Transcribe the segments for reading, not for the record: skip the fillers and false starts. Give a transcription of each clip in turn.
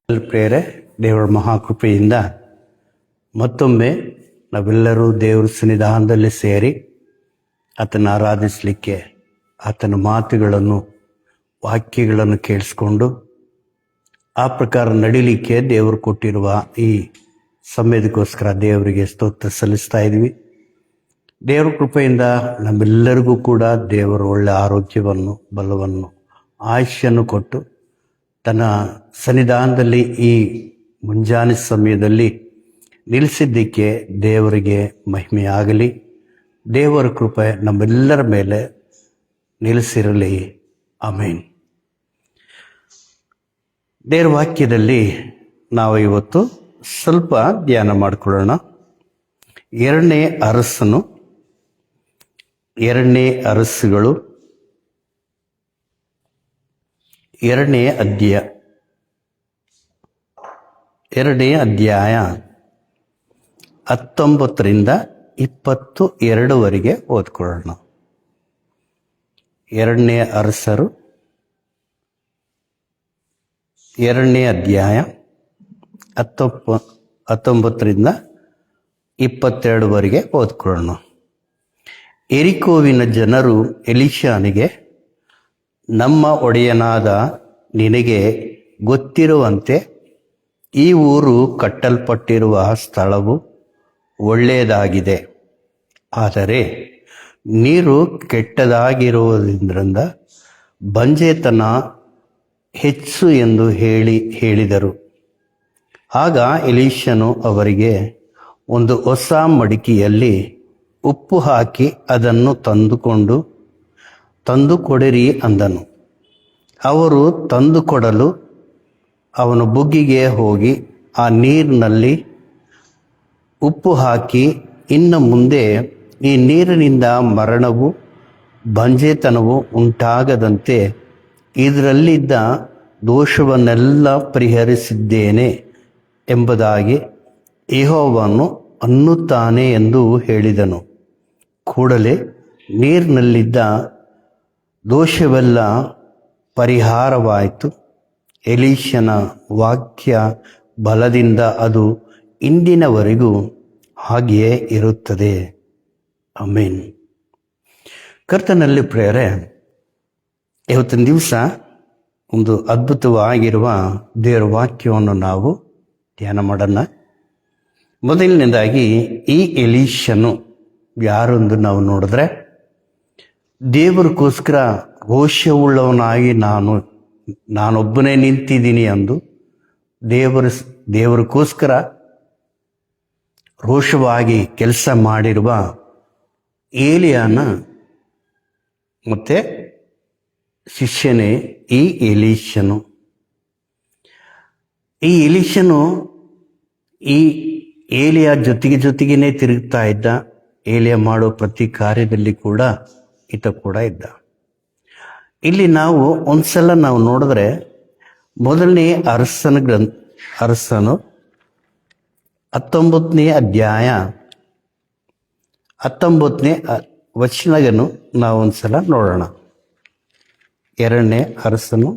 ಪ್ರೇರೆ ದೇವರ ಮಹಾಕೃಪೆಯಿಂದ ಮತ್ತೊಮ್ಮೆ ನಾವೆಲ್ಲರೂ ದೇವರ ಸನ್ನಿಧಾನದಲ್ಲಿ ಸೇರಿ ಆತನ ಆರಾಧಿಸಲಿಕ್ಕೆ ಆತನ ಮಾತುಗಳನ್ನು ವಾಕ್ಯಗಳನ್ನು ಕೇಳಿಸ್ಕೊಂಡು ಆ ಪ್ರಕಾರ ನಡಿಲಿಕ್ಕೆ ದೇವರು ಕೊಟ್ಟಿರುವ ಈ ಸಮಯದಕ್ಕೋಸ್ಕರ ದೇವರಿಗೆ ಸ್ತೋತ್ರ ಸಲ್ಲಿಸ್ತಾ ಇದ್ವಿ. ದೇವರ ಕೃಪೆಯಿಂದ ನಮ್ಮೆಲ್ಲರಿಗೂ ಕೂಡ ದೇವರು ಒಳ್ಳೆ ಆರೋಗ್ಯವನ್ನು, ಬಲವನ್ನು, ಆಯುಷ್ಯನ್ನು ಕೊಟ್ಟು ತನ್ನ ಸನ್ನಿಧಾನದಲ್ಲಿ ಈ ಮುಂಜಾನೆ ಸಮಯದಲ್ಲಿ ನಿಲ್ಲಿಸಿದ್ದಕ್ಕೆ ದೇವರಿಗೆ ಮಹಿಮೆಯಾಗಲಿ. ದೇವರ ಕೃಪೆ ನಮ್ಮೆಲ್ಲರ ಮೇಲೆ ನಿಲ್ಲಿಸಿರಲಿ. ಆಮೇನ್. ದೇವರ ವಾಕ್ಯದಲ್ಲಿ ನಾವು ಇವತ್ತು ಸ್ವಲ್ಪ ಧ್ಯಾನ ಮಾಡಿಕೊಳ್ಳೋಣ. ಎರಡನೇ ಅರಸುಗಳು 2ನೇ ಅಧ್ಯಾಯ 19ರಿಂದ 22ವರೆಗೆ ಓದ್ಕೊಳ್ಳೋಣ. 2ನೇ ಅರಸರು 2ನೇ ಅಧ್ಯಾಯ 19ರಿಂದ 22ವರೆಗೆ ಓದ್ಕೊಳ್ಳೋಣ. ಯೆರಿಕೋವಿನ ಜನರು ಎಲೀಷನಿಗೆ, ನಮ್ಮ ಒಡೆಯನಾದ ನಿನಗೆ ಗೊತ್ತಿರುವಂತೆ ಈ ಊರು ಕಟ್ಟಲ್ಪಟ್ಟಿರುವ ಸ್ಥಳವು ಒಳ್ಳೆಯದಾಗಿದೆ. ಆದರೆ ನೀರು ಕೆಟ್ಟದಾಗಿರುವುದರಿಂದ ಬಂಜೆತನ ಹೆಚ್ಚು ಎಂದು ಹೇಳಿದರು. ಆಗ ಎಲೀಷನು ಅವರಿಗೆ, ಒಂದು ಹೊಸ ಮಡಿಕೆಯಲ್ಲಿ ಉಪ್ಪು ಹಾಕಿ ಅದನ್ನು ತಂದುಕೊಡಿರಿ ಅಂದನು. ಅವರು ತಂದುಕೊಡಲು ಅವನು ಬುಗ್ಗಿಗೆ ಹೋಗಿ ಆ ನೀರಿನಲ್ಲಿ ಉಪ್ಪು ಹಾಕಿ, ಇನ್ನು ಮುಂದೆ ಈ ನೀರಿನಿಂದ ಮರಣವು ಬಂಜೆತನವು ಉಂಟಾಗದಂತೆ ಇದರಲ್ಲಿದ್ದ ದೋಷವನ್ನೆಲ್ಲ ಪರಿಹರಿಸಿದ್ದೇನೆ ಎಂಬುದಾಗಿ ಯೆಹೋವನು ಅನ್ನುತ್ತಾನೆ ಎಂದು ಹೇಳಿದನು. ಕೂಡಲೇ ನೀರಿನಲ್ಲಿದ್ದ ದೋಷವೆಲ್ಲ ಪರಿಹಾರವಾಯಿತು. ಎಲೀಷನ ವಾಕ್ಯ ಬಲದಿಂದ ಅದು ಇಂದಿನವರೆಗೂ ಹಾಗೆಯೇ ಇರುತ್ತದೆ. ಆಮೆನ್. ಕರ್ತನಲ್ಲಿ ಪ್ರಿಯರೇ, ಇವತ್ತಿನ ದಿವಸ ಒಂದು ಅದ್ಭುತವಾಗಿರುವ ದೇವರ ವಾಕ್ಯವನ್ನು ನಾವು ಧ್ಯಾನ ಮಾಡೋಣ. ಮೊದಲನೇದಾಗಿ ಈ ಎಲೀಷನು ಯಾರೆಂದು ನಾವು ನೋಡಿದ್ರೆ, ದೇವರಿಗೋಸ್ಕರ ರೋಷವುಳ್ಳವನಾಗಿ ನಾನೊಬ್ಬನೇ ನಿಂತಿದ್ದೀನಿ ಅಂದು ದೇವರಿಗೋಸ್ಕರ ರೋಷವಾಗಿ ಕೆಲಸ ಮಾಡಿರುವ ಏಲಿಯಾನ ಮತ್ತೆ ಶಿಷ್ಯನೇ ಈ ಎಲೀಷನು. ಈ ಎಲೀಷನು ಈ ಏಲಿಯ ಜೊತೆಗೇನೆ ತಿರುಗ್ತಾ ಇದ್ದ. ಏಲಿಯ ಮಾಡೋ ಪ್ರತಿ ಕಾರ್ಯದಲ್ಲಿ ಕೂಡ ಈತ ಕೂಡ ಇದ್ದ. ಇಲ್ಲಿ ನಾವು ಒಂದ್ಸಲ ನಾವು ನೋಡಿದ್ರೆ, ಮೊದಲನೇ ಅರಸನು 19ನೇ ಅಧ್ಯಾಯ 19ನೇ ವಚನವನ್ನು ನಾವು ಒಂದ್ಸಲ ನೋಡೋಣ. 2ನೇ ಅರಸನು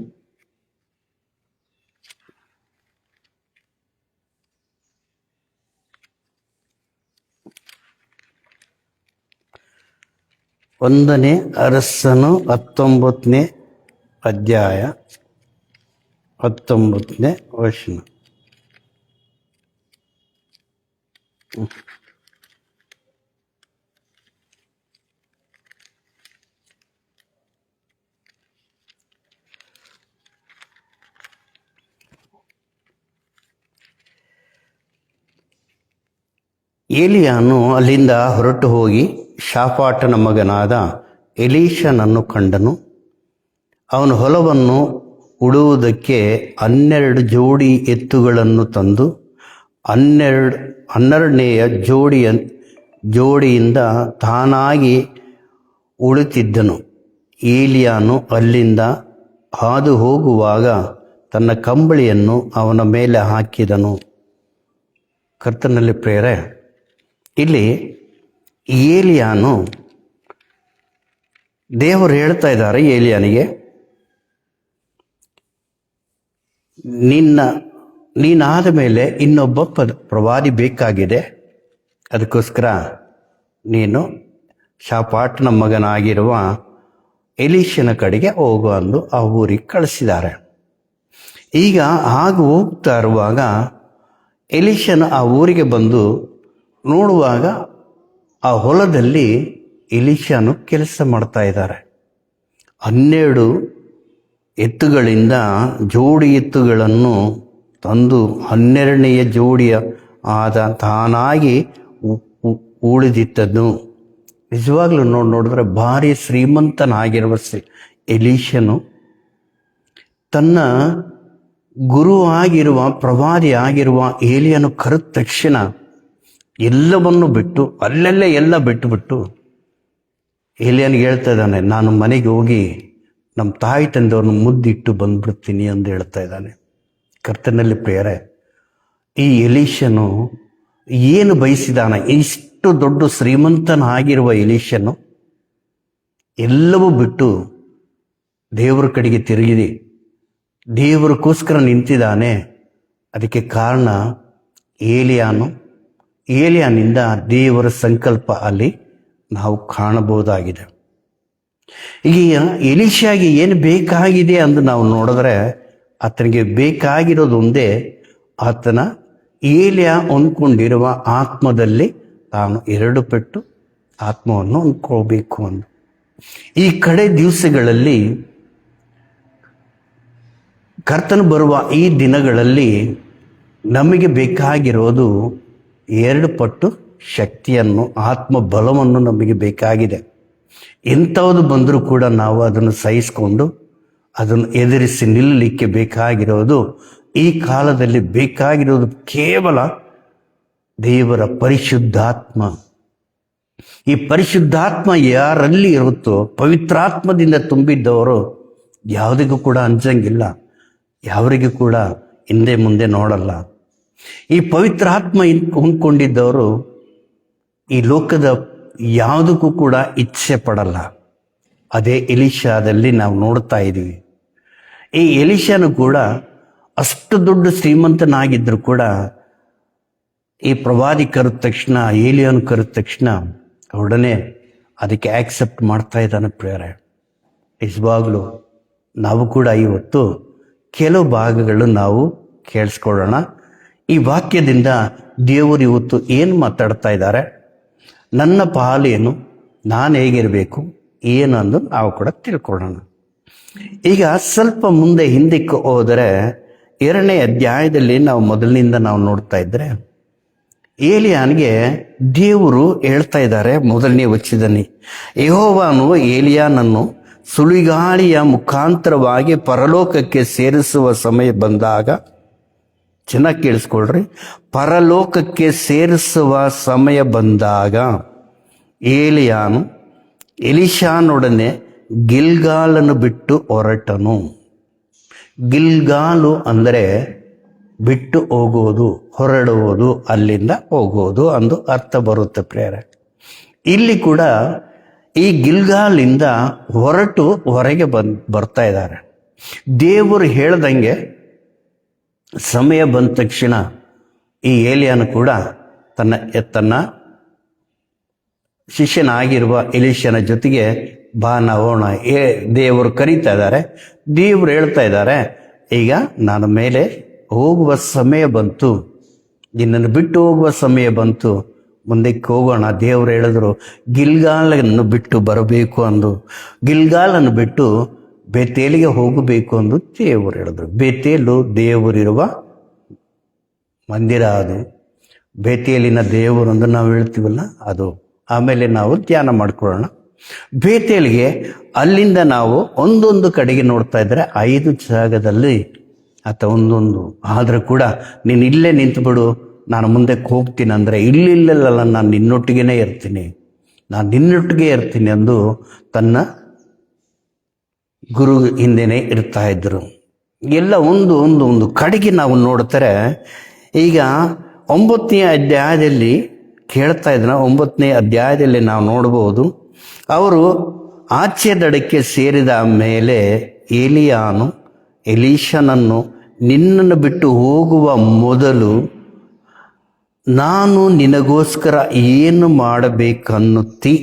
19ನೇ ಅಧ್ಯಾಯ 19ನೇ ವಚನ. ಏಲಿಯಾನು ಅಲ್ಲಿಂದ ಹೊರಟು ಹೋಗಿ ಶಾಫಾಟನ ಮಗನಾದ ಎಲೀಷನನ್ನು ಕಂಡನು. ಅವನು ಹೊಲವನ್ನು ಉಳುವುದಕ್ಕೆ 12 ಜೋಡಿ ಎತ್ತುಗಳನ್ನು ತಂದು 12ನೆಯ ಜೋಡಿಯಿಂದ ತಾನಾಗಿ ಉಳುತ್ತಿದ್ದನು. ಏಲಿಯಾನು ಅಲ್ಲಿಂದ ಹಾದು ಹೋಗುವಾಗ ತನ್ನ ಕಂಬಳಿಯನ್ನು ಅವನ ಮೇಲೆ ಹಾಕಿದನು. ಕರ್ತನಲ್ಲಿ ಪ್ರಿಯರೇ, ಇಲ್ಲಿ ಏಲಿಯಾನು, ದೇವರು ಹೇಳ್ತಾ ಇದ್ದಾರೆ ಏಲಿಯಾನಿಗೆ, ನಿನ್ನ ನೀನಾದ ಮೇಲೆ ಇನ್ನೊಬ್ಬ ಪ್ರವಾದಿ ಬೇಕಾಗಿದೆ, ಅದಕ್ಕೋಸ್ಕರ ನೀನು ಶಾಫಾಟನ ಮಗನಾಗಿರುವ ಎಲೀಷನ ಕಡೆಗೆ ಹೋಗು ಅಂದು ಆ ಊರಿಗೆ ಕಳಿಸಿದ್ದಾರೆ. ಈಗ ಹಾಗೆ ಹೋಗ್ತಾ ಇರುವಾಗ ಎಲೀಷನು ಆ ಊರಿಗೆ ಬಂದು ನೋಡುವಾಗ ಆ ಹೊಲದಲ್ಲಿ ಎಲೀಷನು ಕೆಲಸ ಮಾಡ್ತಾ ಇದ್ದಾರೆ. 12 ಎತ್ತುಗಳಿಂದ ಜೋಡಿ ಎತ್ತುಗಳನ್ನು ತಂದು 12ನೆಯ ಜೋಡಿಯ ಆದ ತಾನಾಗಿ ಉಳಿದಿದ್ದನು. ನಿಜವಾಗ್ಲೂ ನೋಡಿದ್ರೆ ಭಾರಿ ಶ್ರೀಮಂತನಾಗಿರುವ ಎಲೀಷನು ತನ್ನ ಗುರು ಆಗಿರುವ ಪ್ರವಾದಿ ಆಗಿರುವ ಏಲಿಯನು ಕರೆದ ತಕ್ಷಣ ಎಲ್ಲವನ್ನು ಬಿಟ್ಟು ಅಲ್ಲೆಲ್ಲ ಎಲ್ಲ ಬಿಟ್ಟು ಏಲಿಯನಿಗೆ ಹೇಳ್ತಾ ಇದ್ದಾನೆ, ನಾನು ಮನೆಗೆ ಹೋಗಿ ನಮ್ಮ ತಾಯಿ ತಂದೆಯವ್ರನ್ನ ಮುದ್ದಿಟ್ಟು ಬಂದ್ಬಿಡ್ತೀನಿ ಎಂದು ಹೇಳ್ತಾ ಇದ್ದಾನೆ. ಕರ್ತನಲ್ಲಿ ಪ್ರಿಯರೇ, ಈ ಎಲೀಷನು ಏನು ಬಯಸಿದಾನೆ? ಇಷ್ಟು ದೊಡ್ಡ ಶ್ರೀಮಂತನಾಗಿರುವ ಎಲೀಷನು ಎಲ್ಲವೂ ಬಿಟ್ಟು ದೇವರ ಕಡೆಗೆ ತಿರುಗಿದೆ, ದೇವರಿಗೋಸ್ಕರ ನಿಂತಿದ್ದಾನೆ. ಅದಕ್ಕೆ ಕಾರಣ ಏಲಿಯಾನಿಂದ ದೇವರ ಸಂಕಲ್ಪ ಅಲ್ಲಿ ನಾವು ಕಾಣಬಹುದಾಗಿದೆ. ಈಗ ಎಲೀಷಾಗೆ ಏನು ಬೇಕಾಗಿದೆ ಎಂದು ನಾವು ನೋಡಿದ್ರೆ ಆತನಿಗೆ ಬೇಕಾಗಿರೋದು ಒಂದೇ, ಆತನ ಏಲಿಯಾ ಹೊಂದ್ಕೊಂಡಿರುವ ಆತ್ಮದಲ್ಲಿ ತಾನು 2 ಪೆಟ್ಟು ಆತ್ಮವನ್ನು ಹೊಂದ್ಕೋಬೇಕು ಅಂದು. ಈ ಕಡೆ ದಿವಸಗಳಲ್ಲಿ ಕರ್ತನು ಬರುವ ಈ ದಿನಗಳಲ್ಲಿ ನಮಗೆ ಬೇಕಾಗಿರೋದು 2 ಪಟ್ಟು ಶಕ್ತಿಯನ್ನು, ಆತ್ಮ ಬಲವನ್ನು ನಮಗೆ ಬೇಕಾಗಿದೆ. ಎಂಥವುದು ಬಂದರೂ ಕೂಡ ನಾವು ಅದನ್ನು ಸಹಿಸಿಕೊಂಡು ಅದನ್ನು ಎದುರಿಸಿ ನಿಲ್ಲಲಿಕ್ಕೆ ಬೇಕಾಗಿರೋದು, ಈ ಕಾಲದಲ್ಲಿ ಬೇಕಾಗಿರೋದು ಕೇವಲ ದೇವರ ಪರಿಶುದ್ಧಾತ್ಮ. ಈ ಪರಿಶುದ್ಧಾತ್ಮ ಯಾರಲ್ಲಿ ಇರುತ್ತೋ, ಪವಿತ್ರಾತ್ಮದಿಂದ ತುಂಬಿದ್ದವರು ಯಾವುದಿಗೂ ಕೂಡ ಅಂಜಂಗಿಲ್ಲ, ಯಾವರಿಗೂ ಕೂಡ ಹಿಂದೆ ಮುಂದೆ ನೋಡಲ್ಲ. ಈ ಪವಿತ್ರಾತ್ಮ ಹೊಂದ್ಕೊಂಡಿದ್ದವರು ಈ ಲೋಕದ ಯಾವುದಕ್ಕೂ ಕೂಡ ಇಚ್ಛೆ ಪಡಲ್ಲ. ಅದೇ ಎಲೀಷಾದಲ್ಲಿ ನಾವು ನೋಡ್ತಾ ಇದ್ದೀವಿ. ಈ ಎಲೀಷನು ಕೂಡ ಅಷ್ಟು ದೊಡ್ಡ ಶ್ರೀಮಂತನಾಗಿದ್ದರೂ ಕೂಡ ಈ ಪ್ರವಾದಿ ಕರೆದ ತಕ್ಷಣ, ಏಲಿಯನು ಕರೆದ ತಕ್ಷಣ ಒಡನೆ ಅದಕ್ಕೆ ಆಕ್ಸೆಪ್ಟ್ ಮಾಡ್ತಾ ಇದ್ದಾನೆ. ಪ್ರಿಯರೇ, ನಿಜವಾಗ್ಲೂ ನಾವು ಕೂಡ ಇವತ್ತು ಕೆಲವು ಭಾಗಗಳು ನಾವು ಕೇಳಿಸ್ಕೊಳ್ಳೋಣ. ಈ ವಾಕ್ಯದಿಂದ ದೇವರು ಇವತ್ತು ಏನು ಮಾತಾಡ್ತಾ ಇದ್ದಾರೆ, ನನ್ನ ಪಾಲೇನು, ನಾನು ಹೇಗಿರಬೇಕು, ಏನಂದು ನಾವು ಕೂಡ ತಿಳ್ಕೊಳ್ಳೋಣ. ಈಗ ಸ್ವಲ್ಪ ಮುಂದೆ ಹಿಂದಕ್ಕೆ ಹೋದರೆ 2ನೇ ಅಧ್ಯಾಯದಲ್ಲಿ ನಾವು ಮೊದಲಿನಿಂದ ನಾವು ನೋಡ್ತಾ ಇದ್ರೆ ಏಲಿಯಾನಿಗೆ ದೇವರು ಹೇಳ್ತಾ ಇದ್ದಾರೆ. 1ನೇ ವಚನದಲ್ಲಿ, ಯೆಹೋವನು ಏಲಿಯಾನನ್ನು ಸುಳಿಗಾಳಿಯ ಮುಖಾಂತರವಾಗಿ ಪರಲೋಕಕ್ಕೆ ಸೇರಿಸುವ ಸಮಯ ಬಂದಾಗ, ಚೆನ್ನಾಗಿ ಕೇಳಿಸ್ಕೊಳ್ರಿ, ಪರಲೋಕಕ್ಕೆ ಸೇರಿಸುವ ಸಮಯ ಬಂದಾಗ ಏಲಿಯಾನು ಎಲೀಷಾನೊಡನೆ ಗಿಲ್ಗಾಲನ್ನು ಬಿಟ್ಟು ಹೊರಟನು. ಗಿಲ್ಗಾಲು ಅಂದರೆ ಬಿಟ್ಟು ಹೋಗೋದು, ಹೊರಡುವುದು, ಅಲ್ಲಿಂದ ಹೋಗೋದು ಅಂದು ಅರ್ಥ ಬರುತ್ತೆ ಪ್ರಿಯರೇ. ಇಲ್ಲಿ ಕೂಡ ಈ ಗಿಲ್ಗಾಲಿಂದ ಹೊರಟು ಹೊರಗೆ ಬರ್ತಾ ಇದ್ದಾರೆ. ದೇವರು ಹೇಳ್ದಂಗೆ ಸಮಯ ಬಂದ ತಕ್ಷಣ ಈ ಏಲಿಯಾನು ಕೂಡ ತನ್ನ ಶಿಷ್ಯನಾಗಿರುವ ಎಲೀಷನ ಜೊತೆಗೆ ಬಾ ನಾವೋಣ, ದೇವರು ಕರೀತಾ ಇದ್ದಾರೆ. ದೇವರು ಹೇಳ್ತಾ ಇದ್ದಾರೆ, ಈಗ ನಾನು ಮೇಲೆ ಹೋಗುವ ಸಮಯ ಬಂತು, ನಿನ್ನನ್ನು ಬಿಟ್ಟು ಹೋಗುವ ಸಮಯ ಬಂತು, ಮುಂದಕ್ಕೆ ಹೋಗೋಣ. ದೇವರು ಹೇಳಿದ್ರು ಗಿಲ್ಗಾಲನ್ನು ಬಿಟ್ಟು ಬರಬೇಕು ಅಂದು, ಗಿಲ್ಗಾಲನ್ನು ಬಿಟ್ಟು ಬೇತೇಲಿಗೆ ಹೋಗಬೇಕು ಅಂದು ದೇವರು ಹೇಳಿದ್ರು. ಬೇತೇಲು ದೇವರಿರುವ ಮಂದಿರ, ಅದು ಬೇತೇಲಿನ ದೇವರು ಎಂದು ನಾವು ಹೇಳ್ತೀವಲ್ಲ, ಅದು ಆಮೇಲೆ ನಾವು ಧ್ಯಾನ ಮಾಡ್ಕೊಳ್ಳೋಣ. ಬೇತೇಲಿಗೆ ಅಲ್ಲಿಂದ ನಾವು ಒಂದೊಂದು ಕಡೆಗೆ ನೋಡ್ತಾ ಇದ್ರೆ 5 ಜಾಗದಲ್ಲಿ ಆತ ಒಂದೊಂದು, ಆದರೂ ಕೂಡ ನೀನು ಇಲ್ಲೇ ನಿಂತುಬಿಡು, ನಾನು ಮುಂದಕ್ಕೆ ಹೋಗ್ತೀನಿ ಅಂದರೆ ಇಲ್ಲಿಲ್ಲಲ್ಲ, ನಾನು ನಿನ್ನೊಟ್ಟಿಗೆ ಇರ್ತೀನಿ, ನಾನು ನಿನ್ನೊಟ್ಟಿಗೆ ಇರ್ತೀನಿ ಎಂದು ತನ್ನ ಗುರು ಹಿಂದೆನೇ ಇರ್ತಾ ಇದ್ರು. ಎಲ್ಲ ಒಂದು ಒಂದು ಒಂದು ಕಡೆಗೆ ನಾವು ನೋಡ್ತಾರೆ. ಈಗ 9ನೇ ಅಧ್ಯಾಯದಲ್ಲಿ ಕೇಳ್ತಾ ಇದ್ರ 9ನೇ ಅಧ್ಯಾಯದಲ್ಲಿ ನಾವು ನೋಡ್ಬೋದು, ಅವರು ಆಚೆ ದಡಕ್ಕೆ ಸೇರಿದ ಮೇಲೆ ಏಲಿಯಾನು ಎಲೀಷನನ್ನು ನಿನ್ನನ್ನು ಬಿಟ್ಟು ಹೋಗುವ ಮೊದಲು ನಾನು ನಿನಗೋಸ್ಕರ ಏನು ಮಾಡಬೇಕನ್ನುತ್ತಿ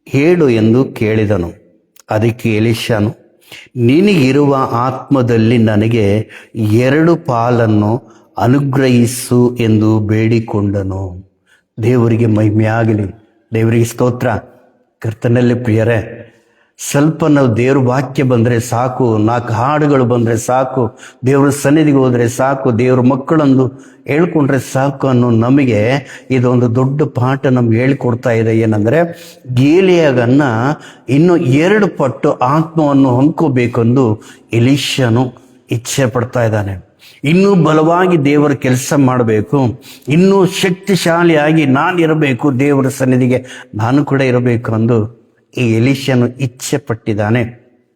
ಹೇಳು ಎಂದು ಕೇಳಿದನು. ಅದಕ್ಕೆ ಎಲೀಷನು, ನಿನಗಿರುವ ಆತ್ಮದಲ್ಲಿ ನನಗೆ 2 ಪಾಲನ್ನು ಅನುಗ್ರಹಿಸು ಎಂದು ಬೇಡಿಕೊಂಡನು. ದೇವರಿಗೆ ಮಹಿಮೆಯಾಗಲಿ, ದೇವರಿಗೆ ಸ್ತೋತ್ರ. ಕರ್ತನಲ್ಲಿ ಪ್ರಿಯರೇ, ಸ್ವಲ್ಪ ನಾವು ದೇವ್ರ ವಾಕ್ಯ ಬಂದರೆ ಸಾಕು, 4 ಹಾಡುಗಳು ಬಂದರೆ ಸಾಕು, ದೇವ್ರ ಸನ್ನಿಧಿಗೆ ಹೋದರೆ ಸಾಕು, ದೇವ್ರ ಮಕ್ಕಳಂದು ಹೇಳ್ಕೊಂಡ್ರೆ ಸಾಕು ಅನ್ನೋ ನಮಗೆ ಇದೊಂದು ದೊಡ್ಡ ಪಾಠ ನಮ್ಗೆ ಹೇಳ್ಕೊಡ್ತಾ ಇದೆ. ಏನಂದರೆ ಗೇಲಿಯಾಗನ್ನ ಇನ್ನು 2 ಪಟ್ಟು ಆತ್ಮವನ್ನು ಹೊಂದ್ಕೋಬೇಕೆಂದು ಎಲೀಷನು ಇಚ್ಛೆ ಪಡ್ತಾ ಇದ್ದಾನೆ. ಇನ್ನೂ ಬಲವಾಗಿ ದೇವರ ಕೆಲಸ ಮಾಡಬೇಕು, ಇನ್ನೂ ಶಕ್ತಿಶಾಲಿಯಾಗಿ ನಾನಿರಬೇಕು, ದೇವರ ಸನ್ನಿಧಿಗೆ ನಾನು ಕೂಡ ಇರಬೇಕು ಎಂದು ಈ ಎಲೀಷನು ಇಚ್ಛೆ ಪಟ್ಟಿದ್ದಾನೆ.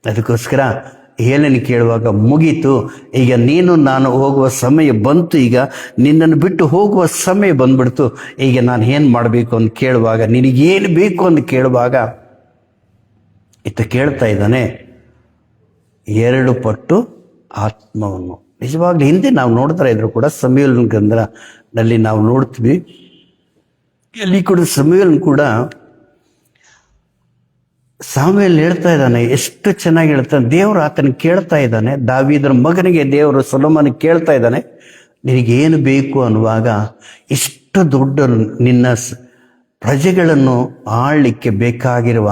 ಅದಕ್ಕೋಸ್ಕರ ಏಲನ್ನು ಕೇಳುವಾಗ ಮುಗೀತು, ಈಗ ನೀನು ನಾನು ಹೋಗುವ ಸಮಯ ಬಂತು, ಈಗ ನಿನ್ನನ್ನು ಬಿಟ್ಟು ಹೋಗುವ ಸಮಯ ಬಂದ್ಬಿಡ್ತು, ಈಗ ನಾನು ಏನು ಮಾಡಬೇಕು ಅಂತ ಕೇಳುವಾಗ, ನಿನಗೇನು ಬೇಕು ಅಂತ ಕೇಳುವಾಗ ಇತ್ತ ಕೇಳ್ತಾ ಇದ್ದಾನೆ 2 ಪಟ್ಟು ಆತ್ಮವನ್ನು. ನಿಜವಾಗ್ಲೂ ಹಿಂದೆ ನಾವು ನೋಡ್ತಾ ಇದ್ರು ಕೂಡ ಸಮುವೇಲನ ಗ್ರಂಥದಲ್ಲಿ ನಾವು ನೋಡ್ತೀವಿ, ಅಲ್ಲಿ ಕೂಡ ಸಮುವೇಲನ್ ಕೂಡ ಸಾಮುವೇಲ್ ಹೇಳ್ತಾ ಇದ್ದಾನೆ, ಎಷ್ಟು ಚೆನ್ನಾಗಿ ಹೇಳ್ತಾನೆ. ದೇವರು ಆತನಿಗೆ ಕೇಳ್ತಾ ಇದ್ದಾನೆ, ದಾವೀದರ ಮಗನಿಗೆ ದೇವರು ಸೊಲೊಮೋನಿಗೆ ಕೇಳ್ತಾ ಇದ್ದಾನೆ, ನಿನಗೇನು ಬೇಕು ಅನ್ನುವಾಗ ಇಷ್ಟು ದೊಡ್ಡ ನಿನ್ನ ಪ್ರಜೆಗಳನ್ನು ಆಳಲಿಕ್ಕೆ ಬೇಕಾಗಿರುವ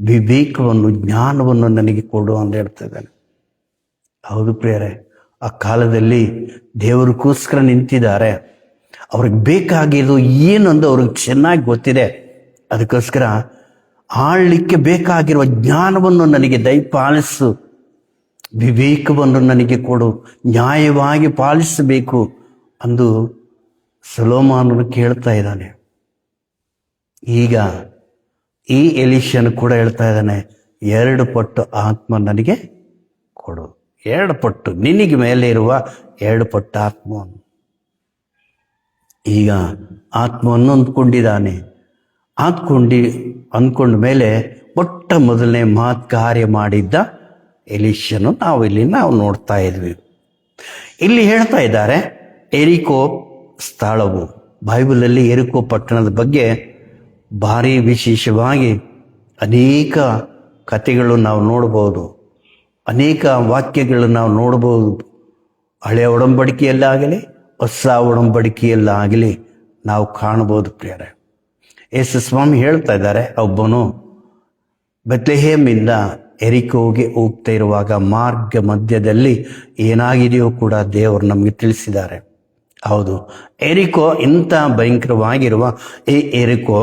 ವಿವೇಕವನ್ನು, ಜ್ಞಾನವನ್ನು ನನಗೆ ಕೊಡು ಅಂತ ಹೇಳ್ತಾ ಇದ್ದಾನೆ. ಹೌದು ಪ್ರಿಯರೇ, ಆ ಕಾಲದಲ್ಲಿ ದೇವರಿಗೋಸ್ಕರ ನಿಂತಿದ್ದಾರೆ, ಅವ್ರಿಗೆ ಬೇಕಾಗಿರೋದು ಏನೊಂದು ಅವ್ರಿಗೆ ಚೆನ್ನಾಗಿ ಗೊತ್ತಿದೆ. ಅದಕ್ಕೋಸ್ಕರ ಆಳಲಿಕ್ಕೆ ಬೇಕಾಗಿರುವ ಜ್ಞಾನವನ್ನು ನನಗೆ ದಯಪಾಲಿಸು, ವಿವೇಕವನ್ನು ನನಗೆ ಕೊಡು, ನ್ಯಾಯವಾಗಿ ಪಾಲಿಸಬೇಕು ಅಂದು ಸೊಲೊಮೋನನು ಕೇಳ್ತಾ ಇದ್ದಾನೆ. ಈಗ ಈ ಎಲೀಷನು ಕೂಡ ಹೇಳ್ತಾ ಇದ್ದಾನೆ, 2 ಪಟ್ಟು ಆತ್ಮ ನನಗೆ ಕೊಡು, 2 ಪಟ್ಟು ನಿನಗೆ ಮೇಲೆ ಇರುವ 2 ಪಟ್ಟು ಆತ್ಮವನ್ನು. ಈಗ ಆತ್ಮವನ್ನು ಅಂದ್ಕೊಂಡಿದ್ದಾನೆ. ಅಂದ್ಕೊಂಡ ಮೇಲೆ ಮೊಟ್ಟ ಮೊದಲನೇ ಕಾರ್ಯ ಮಾಡಿದ್ದ ಎಲೀಷನು ನಾವು ನೋಡ್ತಾ ಇದ್ವಿ. ಇಲ್ಲಿ ಹೇಳ್ತಾ ಇದ್ದಾರೆ ಎರಿಕೋ ಸ್ಥಳವು. ಬೈಬಲಲ್ಲಿ ಎರಿಕೋ ಪಟ್ಟಣದ ಬಗ್ಗೆ ಭಾರಿ ವಿಶೇಷವಾಗಿ ಅನೇಕ ಕಥೆಗಳು ನಾವು ನೋಡ್ಬೋದು, ಅನೇಕ ವಾಕ್ಯಗಳು ನಾವು ನೋಡ್ಬೋದು. ಹಳೆಯ ಒಡಂಬಡಿಕೆಯಲ್ಲಾಗಲಿ ಹೊಸ ಒಡಂಬಡಿಕೆಯಲ್ಲಾಗಲಿ ನಾವು ಕಾಣ್ಬೋದು ಪ್ರಿಯರೇ. ಯೇಸು ಸ್ವಾಮಿ ಹೇಳ್ತಾ ಇದ್ದಾರೆ, ಒಬ್ಬನು ಬೆತ್ಲೆಹೇಮಿಂದ ಎರಿಕೋಗೆ ಹೋಗ್ತಾ ಇರುವಾಗ ಮಾರ್ಗ ಮಧ್ಯದಲ್ಲಿ ಏನಾಗಿದೆಯೋ ಕೂಡ ದೇವರು ನಮಗೆ ತಿಳಿಸಿದ್ದಾರೆ. ಹೌದು, ಎರಿಕೋ ಇಂಥ ಭಯಂಕರವಾಗಿರುವ ಈ ಎರಿಕೋ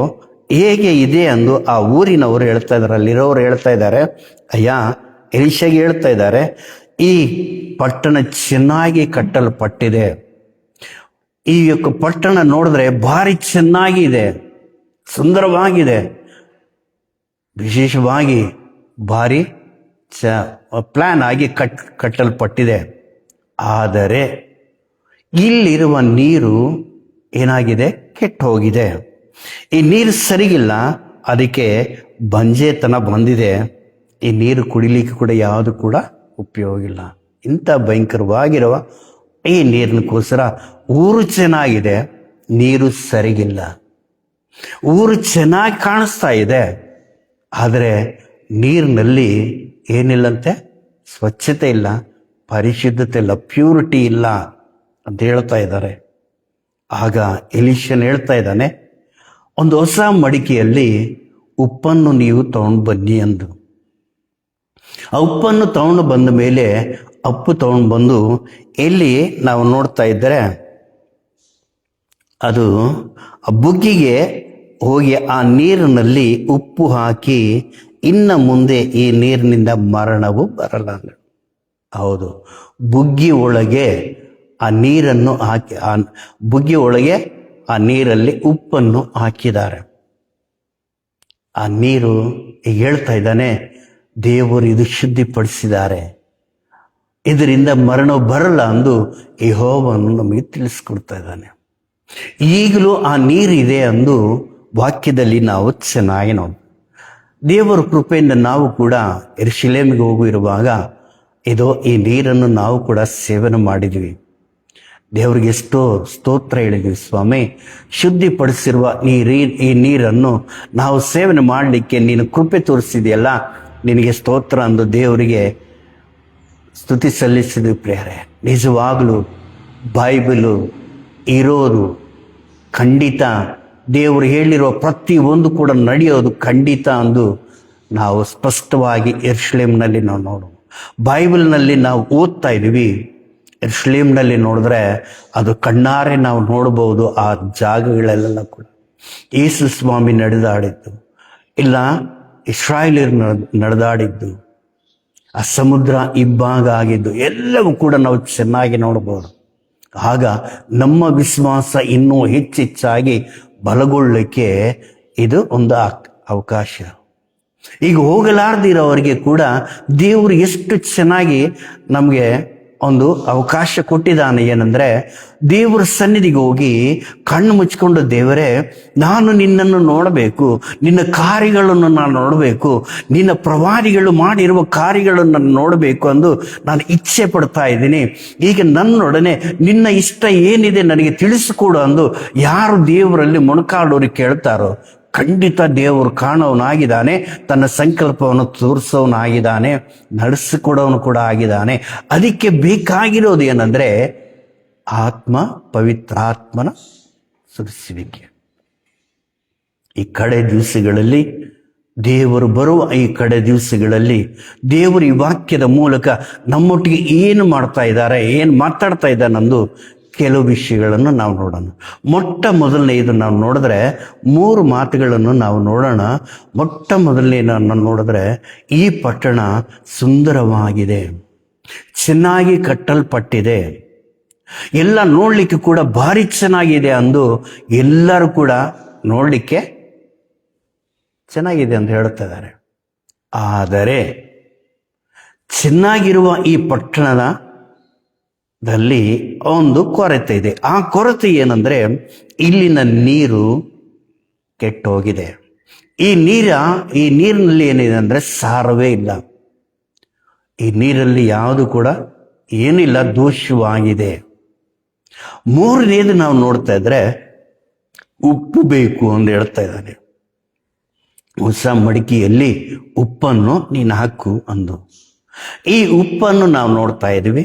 ಹೇಗೆ ಇದೆ ಎಂದು ಆ ಊರಿನವರು ಹೇಳ್ತಾ ಇದ್ದಾರೆ, ಅಲ್ಲಿರೋರು ಹೇಳ್ತಾ ಇದ್ದಾರೆ, ಅಯ್ಯ ಎಲೀಷಗೆ ಹೇಳ್ತಾ ಇದ್ದಾರೆ, ಈ ಪಟ್ಟಣ ಚೆನ್ನಾಗಿ ಕಟ್ಟಲ್ಪಟ್ಟಿದೆ, ಈ ಪಟ್ಟಣ ನೋಡಿದ್ರೆ ಭಾರಿ ಚೆನ್ನಾಗಿದೆ, ಸುಂದರವಾಗಿದೆ, ವಿಶೇಷವಾಗಿ ಭಾರಿ ಪ್ಲಾನ್ ಆಗಿ ಕಟ್ಟಲ್ಪಟ್ಟಿದೆ. ಆದರೆ ಇಲ್ಲಿರುವ ನೀರು ಏನಾಗಿದೆ, ಕೆಟ್ಟು ಹೋಗಿದೆ. ಈ ನೀರು ಸರಿಗಿಲ್ಲ, ಅದಕ್ಕೆ ಬಂಜೆತನ ಬಂದಿದೆ. ಈ ನೀರು ಕುಡಿಲಿಕ್ಕೆ ಕೂಡ ಯಾವುದು ಕೂಡ ಉಪಯೋಗ ಇಲ್ಲ. ಇಂಥ ಭಯಂಕರವಾಗಿರುವ ಈ ನೀರಿನಕ್ಕೋಸ್ಕರ ಊರು ಚೆನ್ನಾಗಿದೆ, ನೀರು ಸರಿಗಿಲ್ಲ. ಊರು ಚೆನ್ನಾಗಿ ಕಾಣಿಸ್ತಾ ಇದೆ, ಆದರೆ ನೀರಿನಲ್ಲಿ ಏನಿಲ್ಲಂತೆ, ಸ್ವಚ್ಛತೆ ಇಲ್ಲ, ಪರಿಶುದ್ಧತೆ ಇಲ್ಲ, ಪ್ಯೂರಿಟಿ ಇಲ್ಲ ಅಂತ ಹೇಳ್ತಾ ಇದ್ದಾರೆ. ಆಗ ಎಲೀಷನ್ ಹೇಳ್ತಾ ಇದ್ದಾನೆ, ಒಂದು ಹೊಸ ಮಡಿಕೆಯಲ್ಲಿ ಉಪ್ಪನ್ನು ನೀವು ತಗೊಂಡು ಬನ್ನಿ ಅಂದು. ಆ ಉಪ್ಪನ್ನು ತಗೊಂಡು ಬಂದ ಮೇಲೆ ತಗೊಂಡು ಬಂದು ಎಲ್ಲಿ ನಾವು ನೋಡ್ತಾ ಇದ್ದರೆ ಅದು ಆ ಬುಗ್ಗಿಗೆ ಹೋಗಿ ಆ ನೀರಿನಲ್ಲಿ ಉಪ್ಪು ಹಾಕಿ, ಇನ್ನು ಮುಂದೆ ಈ ನೀರಿನಿಂದ ಮರಣವು ಬರಲ್ಲ. ಹೌದು, ಬುಗ್ಗಿ ಒಳಗೆ ಆ ನೀರನ್ನು ಹಾಕಿ, ಆ ಬುಗ್ಗಿ ಒಳಗೆ ಆ ನೀರಲ್ಲಿ ಉಪ್ಪನ್ನು ಹಾಕಿದ್ದಾರೆ. ಆ ನೀರು ಈಗ ಹೇಳ್ತಾ ಇದ್ದಾನೆ, ದೇವರು ಇದು ಶುದ್ಧಿಪಡಿಸಿದ್ದಾರೆ, ಇದರಿಂದ ಮರಣ ಬರಲ್ಲ ಎಂದು ಯೆಹೋವನು ನಮಗೆ ತಿಳಿಸ್ಕೊಡ್ತಾ ಇದ್ದಾನೆ. ಈಗಲೂ ಆ ನೀರಿದೆ ಎಂದು ವಾಕ್ಯದಲ್ಲಿ ನಾವು ಚೆನ್ನಾಗಿ ನೋಡಿ, ದೇವರ ಕೃಪೆಯಿಂದ ನಾವು ಕೂಡ ಯೆರೂಸಲೇಮಿಗೆ ಹೋಗಿರುವಾಗ ಇದು ಈ ನೀರನ್ನು ನಾವು ಕೂಡ ಸೇವನೆ ಮಾಡಿದ್ವಿ. ದೇವರಿಗೆ ಎಷ್ಟೋ ಸ್ತೋತ್ರ ಹೇಳಿದ್ವಿ. ಸ್ವಾಮಿ, ಶುದ್ಧಿಪಡಿಸಿರುವ ಈ ನೀರನ್ನು ನಾವು ಸೇವನೆ ಮಾಡಲಿಕ್ಕೆ ನೀನು ಕೃಪೆ ತೋರಿಸಿದೆಯಲ್ಲ, ನಿನಗೆ ಸ್ತೋತ್ರ ಅಂದು ದೇವರಿಗೆ ಸ್ತುತಿ ಸಲ್ಲಿಸಿದ್ವಿ ಪ್ರಿಯರೇ. ನಿಜವಾಗಲೂ ಬೈಬಲು ಇರೋದು ಖಂಡಿತ, ದೇವರು ಹೇಳಿರೋ ಪ್ರತಿಯೊಂದು ಕೂಡ ನಡೆಯೋದು ಖಂಡಿತ ಅಂದು ನಾವು ಸ್ಪಷ್ಟವಾಗಿ ಯೆರೂಸಲೇಮಿನಲ್ಲಿ ನಾವು ನೋಡು. ಬೈಬಲ್ನಲ್ಲಿ ನಾವು ಓದ್ತಾ ಇದ್ದೀವಿ. ಯೆರೂಸಲೇಮಿನಲ್ಲಿ ನೋಡಿದ್ರೆ ಅದು ಕಣ್ಣಾರೆ ನಾವು ನೋಡ್ಬೋದು ಆ ಜಾಗಗಳೆಲ್ಲ ಕೂಡ. ಯೇಸು ಸ್ವಾಮಿ ನಡೆದಾಡಿದ್ದು, ಇಲ್ಲ ಇಸ್ರಾಯೇಲ್ಯರು ನಡೆದಾಡಿದ್ದು, ಆ ಸಮುದ್ರ ಇಬ್ಬಾಗ ಆಗಿದ್ದು ಎಲ್ಲವೂ ಕೂಡ ನಾವು ಚೆನ್ನಾಗಿ ನೋಡ್ಬೋದು. ಆಗ ನಮ್ಮ ವಿಶ್ವಾಸ ಇನ್ನೂ ಹೆಚ್ಚೆಚ್ಚಾಗಿ ಬಲಗೊಳ್ಳಲಿಕ್ಕೆ ಇದು ಒಂದು ಅವಕಾಶ. ಈಗ ಹೋಗಲಾರ್ದಿರೋವರಿಗೆ ಕೂಡ ದೇವರು ಎಷ್ಟು ಚೆನ್ನಾಗಿ ನಮಗೆ ಒಂದು ಅವಕಾಶ ಕೊಟ್ಟಿದ್ದಾನೆ. ಏನಂದ್ರೆ, ದೇವರ ಸನ್ನಿಧಿಗೆ ಹೋಗಿ ಕಣ್ಣು ಮುಚ್ಕೊಂಡು, ದೇವರೇ ನಾನು ನಿನ್ನನ್ನು ನೋಡಬೇಕು, ನಿನ್ನ ಕಾರ್ಯಗಳನ್ನು ನಾನು ನೋಡಬೇಕು, ನಿನ್ನ ಪ್ರವಾದಿಗಳು ಮಾಡಿರುವ ಕಾರ್ಯಗಳನ್ನು ನಾನು ನೋಡಬೇಕು ಎಂದು ನಾನು ಇಚ್ಛೆ ಪಡ್ತಾ ಇದ್ದೀನಿ. ಈಗ ನನ್ನೊಡನೆ ನಿನ್ನ ಇಷ್ಟ ಏನಿದೆ ನನಗೆ ತಿಳಿಸಿಕೊಡು ಅಂದು ಯಾರು ದೇವರಲ್ಲಿ ಮೊಣಕಾಡೋರಿಗೆ ಕೇಳ್ತಾರೋ ಖಂಡಿತ ದೇವರು ಕಾಣೋವನಾಗಿದ್ದಾನೆ, ತನ್ನ ಸಂಕಲ್ಪವನ್ನು ತೋರಿಸೋವನಾಗಿದ್ದಾನೆ, ನಡೆಸಿಕೊಡೋನು ಕೂಡ ಆಗಿದ್ದಾನೆ. ಅದಕ್ಕೆ ಬೇಕಾಗಿರೋದು ಏನಂದ್ರೆ ಪವಿತ್ರಾತ್ಮನ ಸುರಿಸುವಿಕೆ. ಈ ಕಡೆ ದಿವಸಗಳಲ್ಲಿ ದೇವರು ಬರುವ ಈ ಕಡೆ ದಿವಸಗಳಲ್ಲಿ ದೇವರು ಈ ವಾಕ್ಯದ ಮೂಲಕ ನಮ್ಮೊಟ್ಟಿಗೆ ಏನು ಮಾಡ್ತಾ ಇದ್ದಾರೆ, ಏನು ಮಾತಾಡ್ತಾ ಇದ್ದಾನಂದು ಕೆಲವು ವಿಷಯಗಳನ್ನು ನಾವು ನೋಡೋಣ. ಮೊಟ್ಟ ಮೊದಲನೆಯದು ನಾವು ನೋಡಿದ್ರೆ 3 ಮಾತುಗಳನ್ನು ನಾವು ನೋಡೋಣ. ಮೊಟ್ಟ ಮೊದಲನೇದನ್ನು ನೋಡಿದ್ರೆ, ಈ ಪಟ್ಟಣ ಸುಂದರವಾಗಿದೆ, ಚೆನ್ನಾಗಿ ಕಟ್ಟಲ್ಪಟ್ಟಿದೆ, ಎಲ್ಲ ನೋಡ್ಲಿಕ್ಕೆ ಕೂಡ ಭಾರಿ ಚೆನ್ನಾಗಿದೆ ಅಂದು ಎಲ್ಲರೂ ಕೂಡ ನೋಡ್ಲಿಕ್ಕೆ ಚೆನ್ನಾಗಿದೆ ಅಂತ ಹೇಳ್ತಾ ಇದ್ದಾರೆ. ಆದರೆ ಚೆನ್ನಾಗಿರುವ ಈ ಪಟ್ಟಣದಲ್ಲಿ ಒಂದು ಕೊರತೆ ಇದೆ. ಆ ಕೊರತೆ ಏನಂದ್ರೆ, ಇಲ್ಲಿನ ನೀರು ಕೆಟ್ಟೋಗಿದೆ. ಈ ನೀರಿನಲ್ಲಿ ಏನಿದೆ ಅಂದ್ರೆ ಸಾರವೇ ಇಲ್ಲ. ಈ ನೀರಲ್ಲಿ ಯಾವುದು ಕೂಡ ಏನಿಲ್ಲ, ದೋಷವಾಗಿದೆ. 3ನೇದು ನಾವು ನೋಡ್ತಾ ಇದ್ರೆ ಉಪ್ಪು ಬೇಕು ಅಂತ ಹೇಳ್ತಾ ಇದ್ದಾನೆ. ಹೊಸ ಮಡಿಕೆಯಲ್ಲಿ ಉಪ್ಪನ್ನು ನೀನು ಹಾಕು ಅಂದು. ಈ ಉಪ್ಪನ್ನು ನಾವು ನೋಡ್ತಾ ಇದ್ದೀವಿ,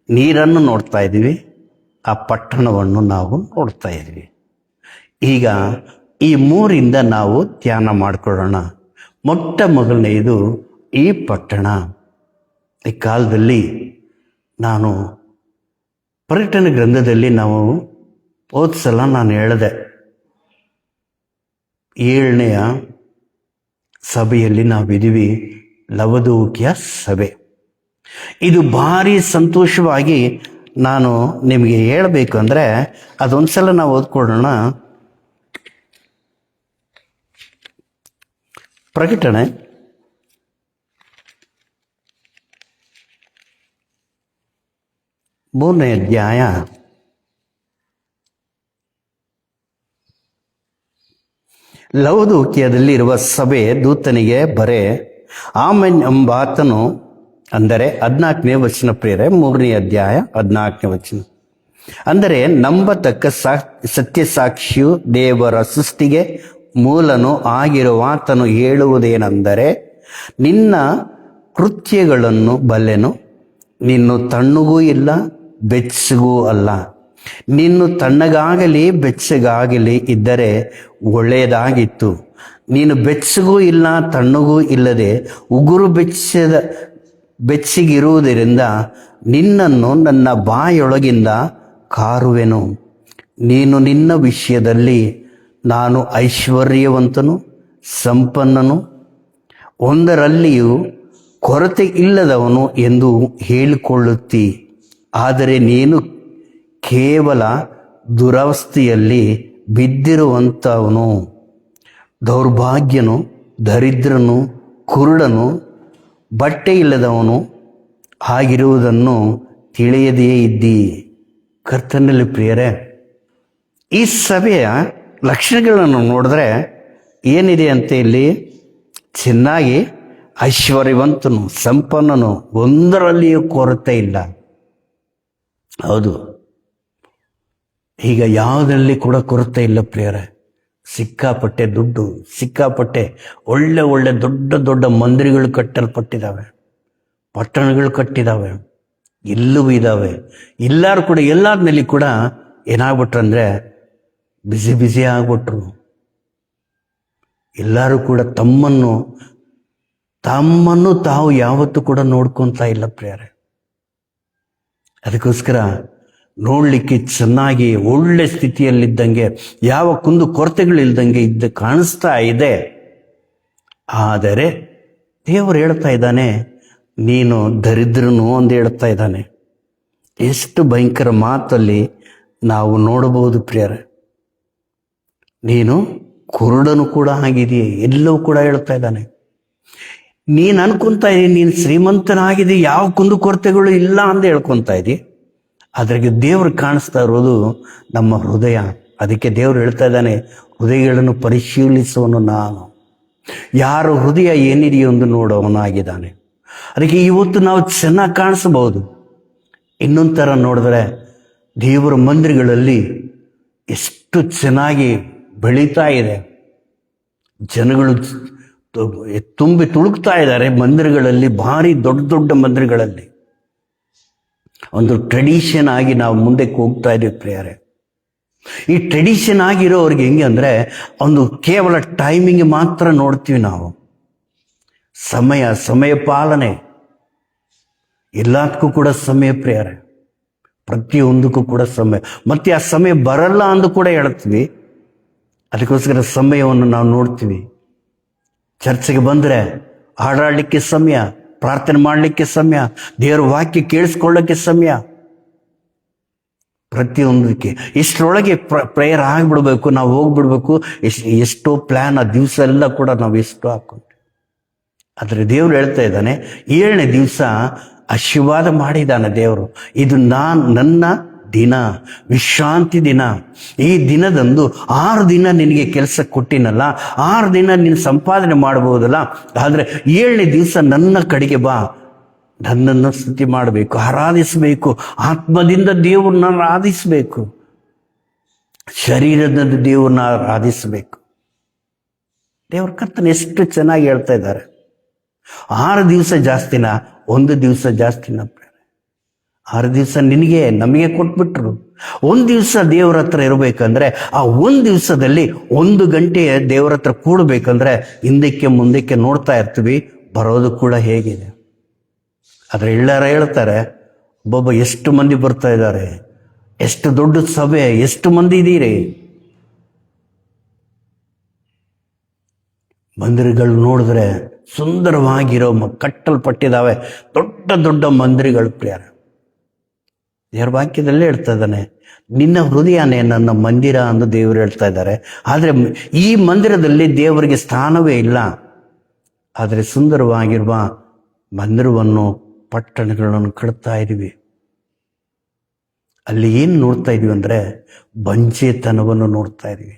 ನೀರನ್ನು ನೋಡ್ತಾ ಇದ್ದೀವಿ, ಆ ಪಟ್ಟಣವನ್ನು ನಾವು ನೋಡ್ತಾ ಇದ್ದೀವಿ. ಈಗ ಈ 3ರಿಂದ ನಾವು ಧ್ಯಾನ ಮಾಡಿಕೊಳ್ಳೋಣ. ಮೊಟ್ಟ ಮೊದಲನೆಯದು ಈ ಪಟ್ಟಣ. ಈ ಕಾಲದಲ್ಲಿ ನಾನು ಪರ್ಯಟನ ಗ್ರಂಥದಲ್ಲಿ ನಾವು ಹೋದ್ಸಲ ನಾನು ಹೇಳಿದೆ, 7ನೆಯ ಸಭೆಯಲ್ಲಿ ನಾವಿದ್ದೀವಿ, ಲವದೋಕಿಯ ಸಭೆ. ಇದು ಭಾರಿ ಸಂತೋಷವಾಗಿ ನಾನು ನಿಮಗೆ ಹೇಳಬೇಕು ಅಂದರೆ ಅದೊಂದ್ಸಲ ನಾವು ಓದ್ಕೊಳ್ಳೋಣ. ಪ್ರಕಟಣೆ 3ನೇ ಅಧ್ಯಾಯ 1 ಲವದೋಕಿಯದಲ್ಲಿರುವ ಸಭೆ ದೂತನಿಗೆ ಬರೆ, ಆಮೆನ್ ಎಂಬಾತನು, ಅಂದರೆ 14ನೇ ವಚನ ಪ್ರಿಯರೇ, 3ನೇ ಅಧ್ಯಾಯ 14ನೇ ವಚನ. ಅಂದರೆ ನಂಬತಕ್ಕ ಸತ್ಯಸಾಕ್ಷಿಯು ದೇವರ ಸೃಷ್ಟಿಗೆ ಮೂಲನು ಆಗಿರುವಾತನು ಹೇಳುವುದೇನೆಂದರೆ, ನಿನ್ನ ಕೃತ್ಯಗಳನ್ನು ಬಲ್ಲೆನು, ನಿನ್ನು ತಣ್ಣಗೂ ಇಲ್ಲ ಬೆಚ್ಚಗೂ ಅಲ್ಲ. ನಿನ್ನು ತಣ್ಣಗಾಗಲಿ ಬೆಚ್ಚಗಾಗಲಿ ಇದ್ದರೆ ಒಳ್ಳೆಯದಾಗಿತ್ತು. ನೀನು ಬೆಚ್ಚಗೂ ಇಲ್ಲ ತಣ್ಣಗೂ ಇಲ್ಲದೆ ಉಗುರು ಬೆಚ್ಚಗಿರುವುದರಿಂದ ನಿನ್ನನ್ನು ನನ್ನ ಬಾಯೊಳಗಿಂದ ಕಾರುವೆನು. ನೀನು ನಿನ್ನ ವಿಷಯದಲ್ಲಿ ನಾನು ಐಶ್ವರ್ಯವಂತನು, ಸಂಪನ್ನನು, ಒಂದರಲ್ಲಿಯೂ ಕೊರತೆ ಇಲ್ಲದವನು ಎಂದು ಹೇಳಿಕೊಳ್ಳುತ್ತಿ, ಆದರೆ ನೀನು ಕೇವಲ ದುರವಸ್ಥೆಯಲ್ಲಿ ಬಿದ್ದಿರುವಂಥವನು, ದೌರ್ಭಾಗ್ಯನು, ದರಿದ್ರನು, ಕುರುಡನು, ಬಟ್ಟೆ ಇಲ್ಲದವನು ಆಗಿರುವುದನ್ನು ತಿಳಿಯದೇ ಇದ್ದಿ. ಕರ್ತನಲ್ಲಿ ಪ್ರಿಯರೇ, ಈ ಸಭೆಯ ಲಕ್ಷಣಗಳನ್ನು ನೋಡಿದ್ರೆ ಏನಿದೆ ಅಂತ ಇಲ್ಲಿ ಚೆನ್ನಾಗಿ ಐಶ್ವರ್ಯವಂತನು, ಸಂಪನ್ನನು, ಒಂದರಲ್ಲಿಯೂ ಕೊರತೆ ಇಲ್ಲ. ಹೌದು, ಈಗ ಯಾವುದರಲ್ಲಿ ಕೂಡ ಕೊರತೆ ಇಲ್ಲ ಪ್ರಿಯರೇ. ಸಿಕ್ಕಾಪಟ್ಟೆ ದುಡ್ಡು, ಸಿಕ್ಕಾಪಟ್ಟೆ ಒಳ್ಳೆ ಒಳ್ಳೆ ದೊಡ್ಡ ದೊಡ್ಡ ಮಂದಿರಗಳು ಕಟ್ಟಲ್ಪಟ್ಟಿದ್ದಾವೆ, ಪಟ್ಟಣಗಳು ಕಟ್ಟಿದ್ದಾವೆ, ಎಲ್ಲವೂ ಇದ್ದಾವೆ. ಎಲ್ಲರೂ ಕೂಡ ಎಲ್ಲಾದ್ಮೇಲೆ ಕೂಡ ಏನಾಗ್ಬಿಟ್ರಂದ್ರೆ ಬಿಸಿ ಆಗ್ಬಿಟ್ರು. ಎಲ್ಲರೂ ಕೂಡ ತಮ್ಮನ್ನು ತಾವು ಯಾವತ್ತೂ ಕೂಡ ನೋಡ್ಕೊತಾ ಇಲ್ಲ ಪ್ರಿಯರೇ. ಅದಕ್ಕೋಸ್ಕರ ನೋಡ್ಲಿಕ್ಕೆ ಚೆನ್ನಾಗಿ ಒಳ್ಳೆ ಸ್ಥಿತಿಯಲ್ಲಿದ್ದಂಗೆ, ಯಾವ ಕುಂದು ಕೊರತೆಗಳಿಲ್ದಂಗೆ ಕಾಣಿಸ್ತಾ ಇದೆ. ಆದರೆ ದೇವರು ಹೇಳ್ತಾ ಇದ್ದಾನೆ, ನೀನು ದರಿದ್ರನು ಅಂತ ಹೇಳ್ತಾ ಇದ್ದಾನೆ. ಎಷ್ಟು ಭಯಂಕರ ಮಾತಲ್ಲಿ ನಾವು ನೋಡಬಹುದು ಪ್ರಿಯರೇ. ನೀನು ಕುರುಡನು ಕೂಡ ಆಗಿದೆಯೇ, ಎಲ್ಲವೂ ಕೂಡ ಹೇಳ್ತಾ ಇದ್ದಾನೆ. ನೀನು ಅನ್ಕೊಂತಾ ಇದ್ದೀನಿ ನೀನು ಶ್ರೀಮಂತನಾಗಿದೆ, ಯಾವ ಕುಂದು ಕೊರತೆಗಳು ಇಲ್ಲ ಅಂತ ಹೇಳ್ಕೊತಾ ಇದ್ದಿ. ಅದ್ರಾಗೆ ದೇವ್ರು ಕಾಣಿಸ್ತಾ ಇರೋದು ನಮ್ಮ ಹೃದಯ. ಅದಕ್ಕೆ ದೇವ್ರು ಹೇಳ್ತಾ ಇದ್ದಾನೆ, ಹೃದಯಗಳನ್ನು ಪರಿಶೀಲಿಸುವನು ನಾನು, ಯಾರ ಹೃದಯ ಏನಿದೆಯೋ ಎಂದು ನೋಡೋವನಾಗಿದ್ದಾನೆ. ಅದಕ್ಕೆ ಇವತ್ತು ನಾವು ಚೆನ್ನಾಗಿ ಕಾಣಿಸಬಹುದು. ಇನ್ನೊಂದು ಥರ ನೋಡಿದ್ರೆ ದೇವರ ಮಂದಿರಗಳಲ್ಲಿ ಎಷ್ಟು ಚೆನ್ನಾಗಿ ಬೆಳೀತಾ ಇದೆ, ಜನಗಳು ತುಂಬಿ ತುಳುಕ್ತಾ ಇದ್ದಾರೆ ಮಂದಿರಗಳಲ್ಲಿ, ಭಾರಿ ದೊಡ್ಡ ದೊಡ್ಡ ಮಂದಿರಗಳಲ್ಲಿ. ಒಂದು ಟ್ರೆಡಿಷನ್ ಆಗಿ ನಾವು ಮುಂದಕ್ಕೆ ಹೋಗ್ತಾ ಇದ್ದೀವಿ ಪ್ರಿಯರೇ. ಈ ಟ್ರೆಡಿಷನ್ ಆಗಿರೋರಿಗೆ ಹೆಂಗೆ ಅಂದರೆ, ಒಂದು ಕೇವಲ ಟೈಮಿಂಗ್ ಮಾತ್ರ ನೋಡ್ತೀವಿ ನಾವು. ಸಮಯ ಪಾಲನೆ, ಎಲ್ಲದಕ್ಕೂ ಕೂಡ ಸಮಯ ಪ್ರಿಯರೇ, ಪ್ರತಿಯೊಂದಕ್ಕೂ ಕೂಡ ಸಮಯ. ಮತ್ತೆ ಆ ಸಮಯ ಬರಲ್ಲ ಅಂದು ಕೂಡ ಹೇಳ್ತೀವಿ. ಅದಕ್ಕೋಸ್ಕರ ಸಮಯವನ್ನು ನಾವು ನೋಡ್ತೀವಿ. ಚರ್ಚೆಗೆ ಬಂದರೆ ಹಾಡಾಡಲಿಕ್ಕೆ ಸಮಯ, ಪ್ರಾರ್ಥನೆ ಮಾಡಲಿಕ್ಕೆ ಸಮಯ, ದೇವರ ವಾಕ್ಯ ಕೇಳಿಸ್ಕೊಳ್ಳೋಕ್ಕೆ ಸಮಯ, ಪ್ರತಿಯೊಂದಕ್ಕೆ. ಇಷ್ಟರೊಳಗೆ ಪ್ರೇಯರ್ ಆಗಿಬಿಡ್ಬೇಕು, ನಾವು ಹೋಗ್ಬಿಡ್ಬೇಕು. ಎಷ್ಟೋ ಪ್ಲ್ಯಾನ್ ಆ ದಿವಸ ಎಲ್ಲ ಕೂಡ ನಾವು ಎಷ್ಟೋ ಹಾಕ್ಕೊಂಡ್ವಿ. ಆದರೆ ದೇವರು ಹೇಳ್ತಾ ಇದ್ದಾನೆ, 7ನೇ ದಿವಸ ಆಶೀರ್ವಾದ ಮಾಡಿದ್ದಾನೆ ದೇವರು. ಇದು ನನ್ನ ದಿನ, ವಿಶ್ರಾಂತಿ ದಿನ. ಈ ದಿನದಂದು 6 ದಿನ ನಿನಗೆ ಕೆಲಸ ಕೊಟ್ಟಿನಲ್ಲ, 6 ದಿನ ನೀನು ಸಂಪಾದನೆ ಮಾಡಬಹುದಲ್ಲ. ಆದರೆ 7ನೇ ದಿವಸ ನನ್ನ ಕಡೆಗೆ ಬಾ, ನನ್ನನ್ನು ಸ್ತುತಿ ಮಾಡಬೇಕು, ಆರಾಧಿಸಬೇಕು, ಆತ್ಮದಿಂದ ದೇವ್ರನ್ನ ಆರಾಧಿಸಬೇಕು, ಶರೀರದಿಂದ ದೇವ್ರನ್ನ ಆರಾಧಿಸಬೇಕು. ದೇವ್ರ ಕರ್ತನ ಎಷ್ಟು ಚೆನ್ನಾಗಿ ಹೇಳ್ತಾ ಇದ್ದಾರೆ. 6 ದಿವಸ ಜಾಸ್ತಿನ, 1 ದಿವಸ ಜಾಸ್ತಿನ? 6 ದಿವಸ ನಮಗೆ ಕೊಟ್ಬಿಟ್ರು. 1 ದಿವಸ ದೇವರ ಹತ್ರ ಇರಬೇಕಂದ್ರೆ, ಆ 1 ದಿವಸದಲ್ಲಿ 1 ಗಂಟೆ ದೇವರ ಹತ್ರ ಕೂಡಬೇಕಂದ್ರೆ ಹಿಂದಕ್ಕೆ ಮುಂದಕ್ಕೆ ನೋಡ್ತಾ ಇರ್ತೀವಿ, ಬರೋದು ಕೂಡ ಹೇಗಿದೆ. ಆದರೆ ಎಲ್ಲಾರ ಹೇಳ್ತಾರೆ, ಒಬ್ಬೊಬ್ಬ ಎಷ್ಟು ಮಂದಿ ಬರ್ತಾ ಇದ್ದಾರೆ, ಎಷ್ಟು ದೊಡ್ಡ ಸಭೆ, ಎಷ್ಟು ಮಂದಿ ಇದ್ದೀರಿ. ಮಂದಿರಗಳು ನೋಡಿದ್ರೆ ಸುಂದರವಾಗಿರೋ ಕಟ್ಟಲ್ಪಟ್ಟಿದ್ದಾವೆ, ದೊಡ್ಡ ದೊಡ್ಡ ಮಂದಿರಗಳು ಪ್ರಿಯರ. ದೇವರ ವಾಕ್ಯದಲ್ಲೇ ಹೇಳ್ತಾ ಇದ್ದಾನೆ, ನಿನ್ನ ಹೃದಯನೇ ನನ್ನ ಮಂದಿರ ಎಂದು ದೇವರು ಹೇಳ್ತಾ ಇದ್ದಾರೆ. ಆದರೆ ಈ ಮಂದಿರದಲ್ಲಿ ದೇವರಿಗೆ ಸ್ಥಾನವೇ ಇಲ್ಲ. ಆದರೆ ಸುಂದರವಾಗಿರುವ ಮಂದಿರವನ್ನು, ಪಟ್ಟಣಗಳನ್ನು ಕಟ್ತಾ ಇದ್ದೀವಿ. ಅಲ್ಲಿ ಏನು ನೋಡ್ತಾ ಇದೀವಿ ಅಂದರೆ, ಬಂಜೆತನವನ್ನು ನೋಡ್ತಾ ಇದ್ದೀವಿ.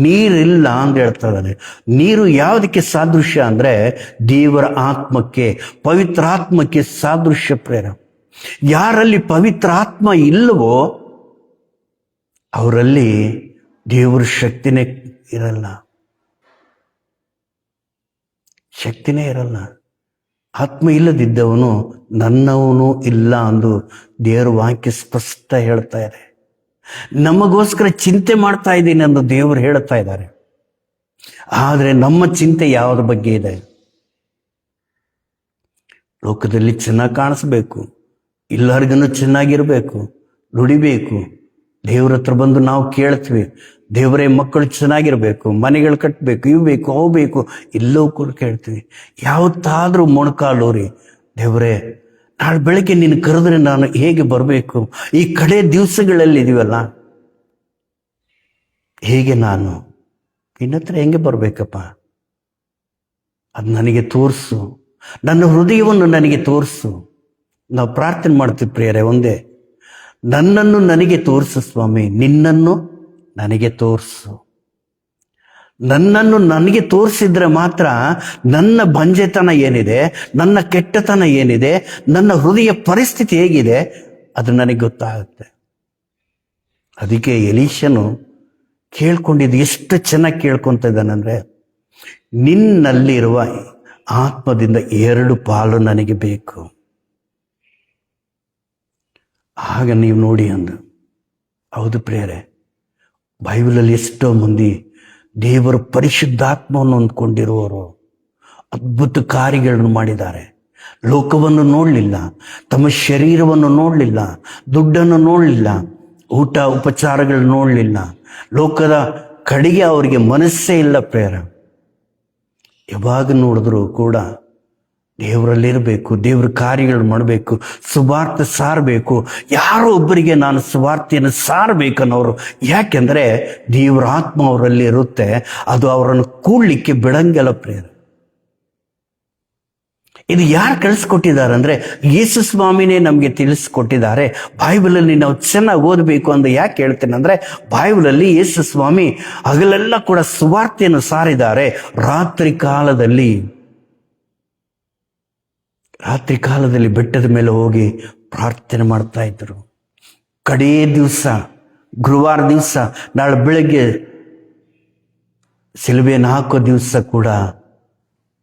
ನೀರಿಲ್ಲ ಅಂತ ಹೇಳ್ತಾ ಇದ್ದಾನೆ. ನೀರು ಯಾವುದಕ್ಕೆ ಸಾದೃಶ್ಯ ಅಂದರೆ, ದೇವರ ಆತ್ಮಕ್ಕೆ, ಪವಿತ್ರಾತ್ಮಕ್ಕೆ ಸಾದೃಶ್ಯ ಪ್ರೇರ. ಯಾರಲ್ಲಿ ಪವಿತ್ರ ಆತ್ಮ ಇಲ್ಲವೋ ಅವರಲ್ಲಿ ದೇವರ ಶಕ್ತಿನೇ ಇರಲ್ಲ, ಶಕ್ತಿನೇ ಇರಲ್ಲ. ಆತ್ಮ ಇಲ್ಲದಿದ್ದವನು ನನ್ನವನು ಇಲ್ಲ ಎಂದು ದೇವರ ವಾಕ್ಯ ಸ್ಪಷ್ಟ ಹೇಳ್ತಾ ಇದೆ. ನಮಗೋಸ್ಕರ ಚಿಂತೆ ಮಾಡ್ತಾ ಇದ್ದೀನಿ ಎಂದು ದೇವರು ಹೇಳ್ತಾ ಇದ್ದಾರೆ. ಆದರೆ ನಮ್ಮ ಚಿಂತೆ ಯಾವುದ್ರ ಬಗ್ಗೆ ಇದೆ? ಲೋಕದಲ್ಲಿ ಚೆನ್ನಾಗಿ ಕಾಣಿಸ್ಬೇಕು, ಎಲ್ಲರಿಗೂ ಚೆನ್ನಾಗಿರ್ಬೇಕು, ದುಡಿಬೇಕು. ದೇವ್ರ ಹತ್ರ ಬಂದು ನಾವು ಕೇಳ್ತೀವಿ, ದೇವರೇ ಮಕ್ಕಳು ಚೆನ್ನಾಗಿರ್ಬೇಕು, ಮನೆಗಳು ಕಟ್ಟಬೇಕು, ಇವು ಬೇಕು, ಅವು ಬೇಕು, ಎಲ್ಲವೂ ಕೂಡ ಕೇಳ್ತೀವಿ. ಯಾವತ್ತಾದ್ರೂ ಮೊಣಕಾಲೂರಿ, ದೇವರೇ ನಾಳೆ ಬೆಳಗ್ಗೆ ನೀನು ಕರೆದ್ರೆ ನಾನು ಹೇಗೆ ಬರಬೇಕು? ಈ ಕಡೆ ದಿವಸಗಳಲ್ಲಿ ಇದೀವಲ್ಲ, ಹೇಗೆ ನಾನು ನಿನ್ನತ್ರ ಹೆಂಗೆ ಬರಬೇಕಪ್ಪ? ಅದು ನನಗೆ ತೋರಿಸು, ನನ್ನ ಹೃದಯವನ್ನು ನನಗೆ ತೋರಿಸು. ನಾವು ಪ್ರಾರ್ಥನೆ ಮಾಡ್ತೀವಿ ಪ್ರಿಯರೇ, ಒಂದೇ, ನನ್ನನ್ನು ನನಗೆ ತೋರಿಸು ಸ್ವಾಮಿ, ನಿನ್ನನ್ನು ನನಗೆ ತೋರಿಸು. ನನ್ನನ್ನು ನನಗೆ ತೋರಿಸಿದ್ರೆ ಮಾತ್ರ ನನ್ನ ಬಂಜೆತನ ಏನಿದೆ, ನನ್ನ ಕೆಟ್ಟತನ ಏನಿದೆ, ನನ್ನ ಹೃದಯ ಪರಿಸ್ಥಿತಿ ಹೇಗಿದೆ ಅದು ನನಗೆ ಗೊತ್ತಾಗುತ್ತೆ. ಅದಕ್ಕೆ ಎಲೀಷನು ಕೇಳ್ಕೊಂಡಿದ್ದು ಎಷ್ಟು ಚೆನ್ನಾಗಿ ಕೇಳ್ಕೊತ ಇದ್ದಾನಂದ್ರೆ, ನಿನ್ನಲ್ಲಿರುವ ಆತ್ಮದಿಂದ 2 ಪಾಲು ನನಗೆ ಬೇಕು. ಆಗ ನೀವು ನೋಡಿ ಅಂದ್ರು. ಹೌದು ಪ್ರಿಯರೇ, ಬೈಬಲಲ್ಲಿ ಎಷ್ಟೋ ಮಂದಿ ದೇವರ ಪರಿಶುದ್ಧಾತ್ಮವನ್ನು ಹೊಂದ್ಕೊಂಡಿರುವವರು ಅದ್ಭುತ ಕಾರ್ಯಗಳನ್ನು ಮಾಡಿದ್ದಾರೆ. ಲೋಕವನ್ನು ನೋಡಲಿಲ್ಲ, ತಮ್ಮ ಶರೀರವನ್ನು ನೋಡಲಿಲ್ಲ, ದುಡ್ಡನ್ನು ನೋಡಲಿಲ್ಲ, ಊಟ ಉಪಚಾರಗಳನ್ನು ನೋಡಲಿಲ್ಲ, ಲೋಕದ ಕಡೆಗೆ ಅವರಿಗೆ ಮನಸ್ಸೇ ಇಲ್ಲ ಪ್ರಿಯರೇ. ಯಾವಾಗ ನೋಡಿದ್ರು ಕೂಡ ದೇವರಲ್ಲಿರಬೇಕು, ದೇವ್ರ ಕಾರ್ಯಗಳು ಮಾಡಬೇಕು, ಸುವಾರ್ತೆ ಸಾರಬೇಕು, ಯಾರೋ ಒಬ್ಬರಿಗೆ ನಾನು ಸುವಾರ್ತೆಯನ್ನು ಸಾರಬೇಕನ್ನೋರು. ಯಾಕೆಂದರೆ ದೇವರ ಆತ್ಮ ಅವರಲ್ಲಿ ಇರುತ್ತೆ, ಅದು ಅವರನ್ನು ಕೂಡ್ಲಿಕ್ಕೆ ಬಿಡಂಗಿಲ್ಲ ಪ್ರಿಯರೇ. ಇದು ಯಾರು ಕಳಿಸ್ಕೊಟ್ಟಿದ್ದಾರೆ ಅಂದರೆ ಯೇಸು ಸ್ವಾಮಿನೇ ನಮಗೆ ತಿಳಿಸ್ಕೊಟ್ಟಿದ್ದಾರೆ. ಬೈಬಲಲ್ಲಿ ನಾವು ಚೆನ್ನಾಗಿ ಓದಬೇಕು ಅಂತ ಯಾಕೆ ಹೇಳ್ತೇನೆ ಅಂದರೆ, ಬೈಬಲಲ್ಲಿ ಯೇಸು ಸ್ವಾಮಿ ಹಗಲೆಲ್ಲ ಕೂಡ ಸುವಾರ್ತೆಯನ್ನು ಸಾರಿದ್ದಾರೆ. ರಾತ್ರಿ ಕಾಲದಲ್ಲಿ ಬೆಟ್ಟದ ಮೇಲೆ ಹೋಗಿ ಪ್ರಾರ್ಥನೆ ಮಾಡ್ತಾ ಇದ್ರು. ಕಡೇ ದಿವಸ ಗುರುವಾರ ದಿವಸ, ನಾಳೆ ಬೆಳಗ್ಗೆ ಸಿಲುಬೆಯನ್ನು ಹಾಕೋ ದಿವಸ ಕೂಡ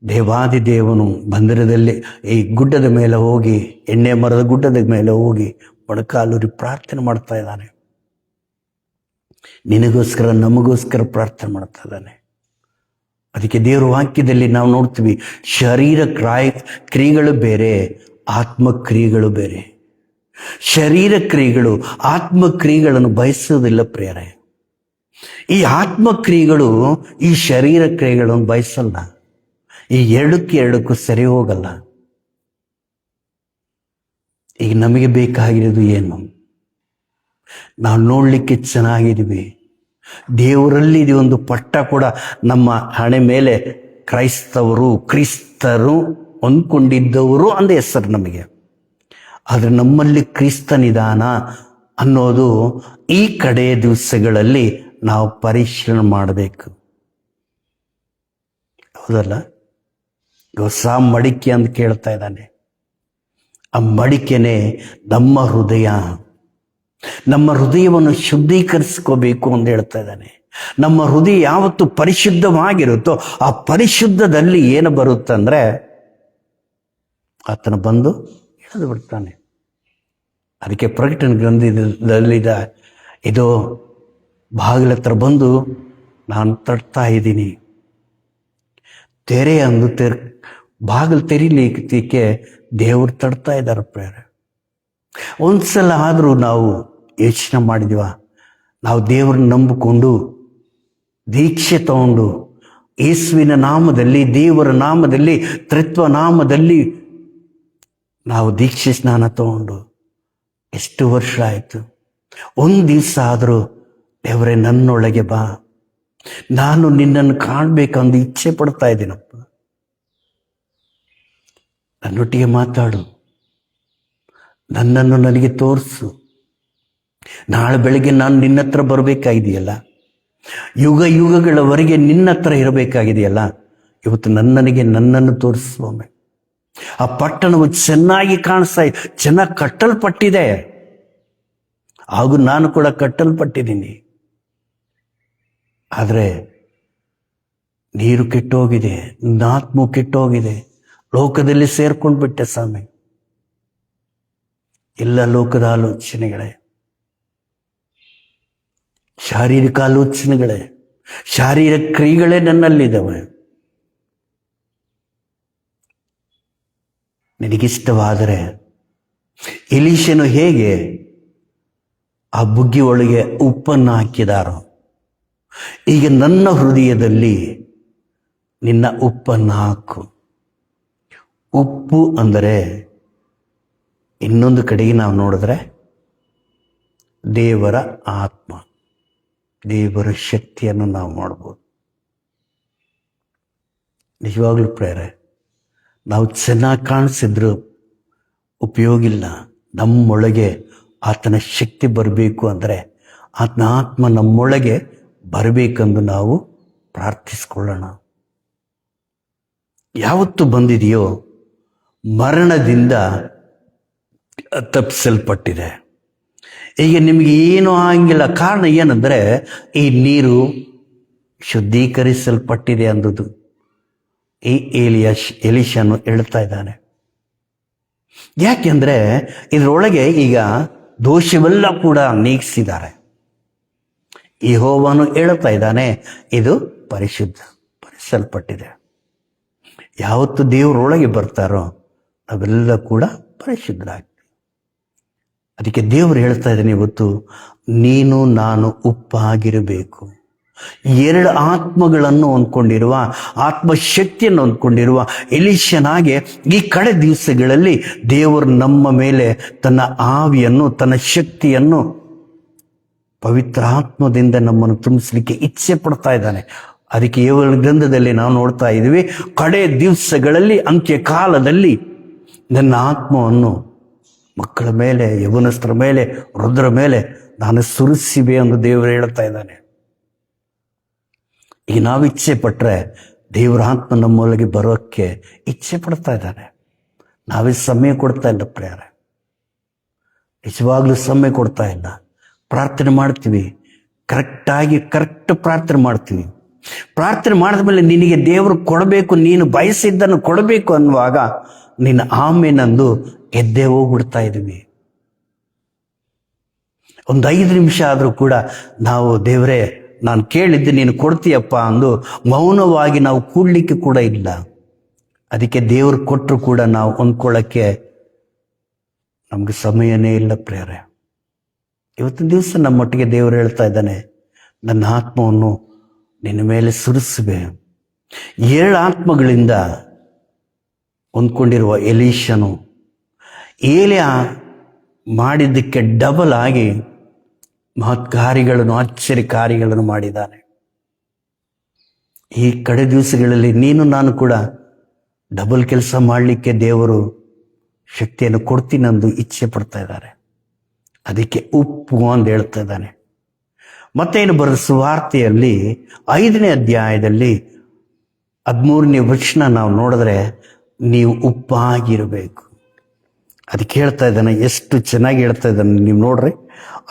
ದೇವಾದಿದೇವನು ಮಂದಿರದಲ್ಲಿ ಈ ಗುಡ್ಡದ ಮೇಲೆ ಹೋಗಿ, ಎಣ್ಣೆ ಮರದ ಗುಡ್ಡದ ಮೇಲೆ ಹೋಗಿ ಮೊಣಕಾಲೂರಿ ಪ್ರಾರ್ಥನೆ ಮಾಡ್ತಾ ಇದ್ದಾನೆ. ನಿನಗೋಸ್ಕರ ನಮಗೋಸ್ಕರ ಪ್ರಾರ್ಥನೆ ಮಾಡ್ತಾ ಇದ್ದಾನೆ. ಅದಕ್ಕೆ ದೇವರ ವಾಕ್ಯದಲ್ಲಿ ನಾವು ನೋಡ್ತೀವಿ, ಶರೀರ ಕ್ರಿಯೆಗಳು ಬೇರೆ, ಆತ್ಮಕ್ರಿಯೆಗಳು ಬೇರೆ. ಶರೀರ ಕ್ರಿಯೆಗಳು ಆತ್ಮಕ್ರಿಯೆಗಳನ್ನು ಬಯಸೋದಿಲ್ಲ ಪ್ರಿಯರೇ. ಈ ಆತ್ಮಕ್ರಿಯೆಗಳು ಈ ಶರೀರ ಕ್ರಿಯೆಗಳನ್ನು ಬಯಸಲ್ಲ. ಈ ಎರಡಕ್ಕೂ ಸರಿ ಹೋಗಲ್ಲ. ಈಗ ನಮಗೆ ಬೇಕಾಗಿರೋದು ಏನು? ನಾವು ನೋಡಲಿಕ್ಕೆ ಚೆನ್ನಾಗಿದ್ದೀವಿ, ದೇವರಲ್ಲಿ ಒಂದು ಪಟ್ಟ ಕೂಡ ನಮ್ಮ ಹಣೆ ಮೇಲೆ ಕ್ರಿಸ್ತರು ಹೊಂದ್ಕೊಂಡಿದ್ದವರು ಅಂದ ಹೆಸರು ನಮಗೆ. ಆದರೆ ನಮ್ಮಲ್ಲಿ ಕ್ರಿಸ್ತನಿದಾನ ಅನ್ನೋದು ಈ ಕಡೆಯ ದಿವಸಗಳಲ್ಲಿ ನಾವು ಪರಿಶೀಲನೆ ಮಾಡಬೇಕು. ಹೌದಲ್ಲ? ಹೊಸ ಮಡಿಕೆ ಅಂತ ಕೇಳ್ತಾ ಇದ್ದಾನೆ. ಆ ಮಡಿಕೆನೇ ನಮ್ಮ ಹೃದಯ. ನಮ್ಮ ಹೃದಯವನ್ನು ಶುದ್ಧೀಕರಿಸ್ಕೋಬೇಕು ಅಂತ ಹೇಳ್ತಾ ಇದ್ದಾನೆ. ನಮ್ಮ ಹೃದಯ ಯಾವತ್ತು ಪರಿಶುದ್ಧವಾಗಿರುತ್ತೋ ಆ ಪರಿಶುದ್ಧದಲ್ಲಿ ಏನು ಬರುತ್ತಂದ್ರೆ ಆತನ ಬಂದು ಎಳೆದು ಬಿಡ್ತಾನೆ. ಅದಕ್ಕೆ ಪ್ರಕಟಣೆ ಗ್ರಂಥದಲ್ಲಿದ ಇದು ಬಾಗಿಲ ಹತ್ರ ಬಂದು ನಾನು ತಟ್ತಾ ಇದ್ದೀನಿ, ತೆರೆ ಅಂದು ಬಾಗಿಲು ತೆರೀಲಿಕ್ಕೆ ದೇವರು ತಡ್ತಾ ಇದ್ದಾರೆ ಪ್ರೇರೆ. ಒಂದ್ಸಲ ಆದರೂ ನಾವು ಯೋಚನೆ ಮಾಡಿದೀವ, ನಾವು ದೇವರನ್ನ ನಂಬಿಕೊಂಡು ದೀಕ್ಷೆ ತಗೊಂಡು ಯೇಸುವಿನ ನಾಮದಲ್ಲಿ, ದೇವರ ನಾಮದಲ್ಲಿ, ತ್ರಿತ್ವ ನಾಮದಲ್ಲಿ ನಾವು ದೀಕ್ಷೆ ಸ್ನಾನ ತಗೊಂಡು ಎಷ್ಟು ವರ್ಷ ಆಯಿತು? ಒಂದು ದಿವಸ ಆದರೂ ದೇವರೇ ನನ್ನೊಳಗೆ ಬಾ, ನಾನು ನಿನ್ನನ್ನು ಕಾಣಬೇಕಂದು ಇಚ್ಛೆ ಪಡ್ತಾ ಇದ್ದೀನಪ್ಪ, ನನ್ನೊಟ್ಟಿಗೆ ಮಾತಾಡು, ನನ್ನನ್ನು ನನಗೆ ತೋರಿಸು. ನಾಳೆ ಬೆಳಗ್ಗೆ ನಾನು ನಿನ್ನ ಹತ್ರ ಬರಬೇಕಾಗಿದೆಯಲ್ಲ, ಯುಗಗಳವರೆಗೆ ನಿನ್ನ ಹತ್ರ ಇರಬೇಕಾಗಿದೆಯಲ್ಲ, ಇವತ್ತು ನನ್ನನ್ನು ತೋರಿಸುವೊಮ್ಮೆ. ಆ ಪಟ್ಟಣವು ಚೆನ್ನಾಗಿ ಚೆನ್ನಾಗಿ ಕಟ್ಟಲ್ಪಟ್ಟಿದೆ, ಹಾಗೂ ನಾನು ಕೂಡ ಕಟ್ಟಲ್ಪಟ್ಟಿದ್ದೀನಿ. ಆದರೆ ನೀರು ಕೆಟ್ಟೋಗಿದೆ, ನನ್ನ ಆತ್ಮ ಕೆಟ್ಟೋಗಿದೆ, ಲೋಕದಲ್ಲಿ ಸೇರ್ಕೊಂಡು ಬಿಟ್ಟೆ ಸ್ವಾಮಿ. ಎಲ್ಲ ಲೋಕದ ಆಲೋಚನೆಗಳೇ, ಶಾರೀರಿಕ ಆಲೋಚನೆಗಳೇ, ಶಾರೀರಿಕ ಕ್ರಿಯೆಗಳೇ ನನ್ನಲ್ಲಿದ್ದಾವೆ. ನಿನಗಿಷ್ಟವಾದರೆ ಎಲೀಷನು ಹೇಗೆ ಆ ಬುಗ್ಗಿ ಒಳಗೆ ಉಪ್ಪನ್ನು ಹಾಕಿದಾರೋ, ಈಗ ನನ್ನ ಹೃದಯದಲ್ಲಿ ನಿನ್ನ ಉಪ್ಪನ್ನು ಹಾಕು. ಉಪ್ಪು ಅಂದರೆ ಇನ್ನೊಂದು ಕಡೆಗೆ ನಾವು ನೋಡಿದ್ರೆ ದೇವರ ಆತ್ಮ, ದೇವರ ಶಕ್ತಿಯನ್ನು ನಾವು ನೋಡ್ಬೋದು. ನಿಜವಾಗ್ಲೂ ಪ್ರೇರೆ, ನಾವು ಚೆನ್ನಾಗಿ ಕಾಣಿಸಿದ್ರು ಉಪಯೋಗ ಇಲ್ಲ. ನಮ್ಮೊಳಗೆ ಆತನ ಶಕ್ತಿ ಬರಬೇಕು ಅಂದರೆ ಆತನ ಆತ್ಮ ನಮ್ಮೊಳಗೆ ಬರಬೇಕೆಂದು ನಾವು ಪ್ರಾರ್ಥಿಸ್ಕೊಳ್ಳೋಣ. ಯಾವತ್ತು ಬಂದಿದೆಯೋ ಮರಣದಿಂದ ತಪ್ಪಿಸಲ್ಪಟ್ಟಿದೆ. ಈಗ ನಿಮಗೆ ಏನೂ ಆಗಿಲ್ಲ. ಕಾರಣ ಏನಂದರೆ ಈ ನೀರು ಶುದ್ಧೀಕರಿಸಲ್ಪಟ್ಟಿದೆ ಅಂದದ್ದು ಈ ಎಲೀಷನು ಹೇಳ್ತಾ ಇದ್ದಾನೆ. ಯಾಕೆಂದ್ರೆ ಇದರೊಳಗೆ ಈಗ ದೋಷವೆಲ್ಲ ಕೂಡ ನೀಗಿಸಿದ್ದಾರೆ. ಯೆಹೋವನು ಹೇಳ್ತಾ ಇದ್ದಾನೆ, ಇದು ಪರಿಸಲ್ಪಟ್ಟಿದೆ. ಯಾವತ್ತು ದೇವರೊಳಗೆ ಬರ್ತಾರೋ ನಾವೆಲ್ಲ ಕೂಡ ಪರಿಶುದ್ಧರಾಗ್ತೀವಿ. ಅದಕ್ಕೆ ದೇವರು ಹೇಳ್ತಾ ಇದ್ದಾನೆ, ಇವತ್ತು ನೀನು ನಾನು ಉಪ್ಪಾಗಿರಬೇಕು. ಎರಡು ಆತ್ಮಗಳನ್ನು ಹೊಂದ್ಕೊಂಡಿರುವ, ಆತ್ಮಶಕ್ತಿಯನ್ನು ಹೊಂದ್ಕೊಂಡಿರುವ ಎಲೀಷನಾಗೆ ಈ ಕಡೆ ದಿವಸಗಳಲ್ಲಿ ದೇವರು ನಮ್ಮ ಮೇಲೆ ತನ್ನ ಆವಿಯನ್ನು, ತನ್ನ ಶಕ್ತಿಯನ್ನು, ಪವಿತ್ರಾತ್ಮದಿಂದ ನಮ್ಮನ್ನು ತುಂಬಿಸಲಿಕ್ಕೆ ಇಚ್ಛೆ ಪಡ್ತಾ ಇದ್ದಾನೆ. ಅದಕ್ಕೆ ಯೆಹೋವನ ಗ್ರಂಥದಲ್ಲಿ ನಾವು ನೋಡ್ತಾ ಇದ್ದೀವಿ, ಕಡೆ ದಿವಸಗಳಲ್ಲಿ, ಅಂತ್ಯ ಕಾಲದಲ್ಲಿ ನನ್ನ ಆತ್ಮವನ್ನು ಮಕ್ಕಳ ಮೇಲೆ, ಯೌವನಸ್ಥರ ಮೇಲೆ, ವೃದ್ಧರ ಮೇಲೆ ನಾನು ಸುರಿಸಿವೆ ಎಂದು ದೇವರು ಹೇಳ್ತಾ ಇದ್ದಾನೆ. ಈಗ ನಾವು ಇಚ್ಛೆ ಪಟ್ಟರೆ ದೇವರ ಆತ್ಮ ನಮ್ಮೊಳಗೆ ಬರೋಕ್ಕೆ ಇಚ್ಛೆ ಪಡ್ತಾ ಇದ್ದಾನೆ. ನಾವೇ ಸಮಯ ಕೊಡ್ತಾ ಇಲ್ಲ ಪ್ರೇರೆ, ನಿಜವಾಗ್ಲೂ ಸಮಯ ಕೊಡ್ತಾ ಇಲ್ಲ. ಪ್ರಾರ್ಥನೆ ಮಾಡ್ತೀವಿ, ಕರೆಕ್ಟ್ ಪ್ರಾರ್ಥನೆ ಮಾಡ್ತೀವಿ. ಪ್ರಾರ್ಥನೆ ಮಾಡಿದ ಮೇಲೆ ನಿನಗೆ ದೇವರು ಕೊಡಬೇಕು, ನೀನು ಬಯಸಿದ್ದನ್ನು ಕೊಡಬೇಕು ಅನ್ನುವಾಗ ನಿನ್ನ ಆಮೇನಂದು ಎದ್ದೇ ಹೋಗ್ಬಿಡ್ತಾ ಇದ್ದೀವಿ. ಒಂದು 5 ನಿಮಿಷ ಆದರೂ ಕೂಡ ನಾವು ದೇವರೇ ನಾನು ಕೇಳಿದ್ದು ನೀನು ಕೊಡ್ತೀಯಪ್ಪ ಅಂದು ಮೌನವಾಗಿ ನಾವು ಕೂಡ್ಲಿಕ್ಕೆ ಕೂಡ ಇಲ್ಲ. ಅದಕ್ಕೆ ದೇವರು ಕೊಟ್ಟರು ಕೂಡ ನಾವು ಹೊಂದ್ಕೊಳ್ಳೋಕ್ಕೆ ನಮ್ಗೆ ಸಮಯನೇ ಇಲ್ಲ ಪ್ರೇರೆ. ಇವತ್ತಿನ ದಿವಸ ನಮ್ಮೊಟ್ಟಿಗೆ ದೇವರು ಹೇಳ್ತಾ ಇದ್ದಾನೆ, ನನ್ನ ಆತ್ಮವನ್ನು ನಿನ್ನ ಮೇಲೆ ಸುರಿಸುವೆ. 7 ಆತ್ಮಗಳಿಂದ ಹೊಂದ್ಕೊಂಡಿರುವ ಎಲೀಷನು ಏಲಿಯ ಮಾಡಿದ್ದಕ್ಕೆ ಡಬಲ್ ಆಗಿ ಮಹತ್ ಕಾರ್ಯಗಳನ್ನು, ಆಶ್ಚರ್ಯ ಕಾರ್ಯಗಳನ್ನು ಮಾಡಿದ್ದಾನೆ. ಈ ಕಡೆ ದಿವಸಗಳಲ್ಲಿ ನೀನು ನಾನು ಕೂಡ ಡಬಲ್ ಕೆಲಸ ಮಾಡಲಿಕ್ಕೆ ದೇವರು ಶಕ್ತಿಯನ್ನು ಕೊಡ್ತೀನಂದು ಇಚ್ಛೆ ಪಡ್ತಾ ಇದ್ದಾರೆ. ಅದಕ್ಕೆ ಉಪ್ಪು ಅಂತ ಹೇಳ್ತಾ ಇದ್ದಾನೆ. ಮತ್ತೇನು ಬರೆದ ಸುವಾರ್ತೆಯಲ್ಲಿ 5ನೇ ಅಧ್ಯಾಯದಲ್ಲಿ 13ನೇ ವಚನ ನಾವು ನೋಡಿದ್ರೆ, ನೀವು ಉಪ್ಪಾಗಿರಬೇಕು. ಅದಕ್ಕೆ ಹೇಳ್ತಾ ಇದ್ದಾನೆ, ಎಷ್ಟು ಚೆನ್ನಾಗಿ ಹೇಳ್ತಾ ಇದ್ದಾನೆ. ನೀವು ನೋಡ್ರಿ,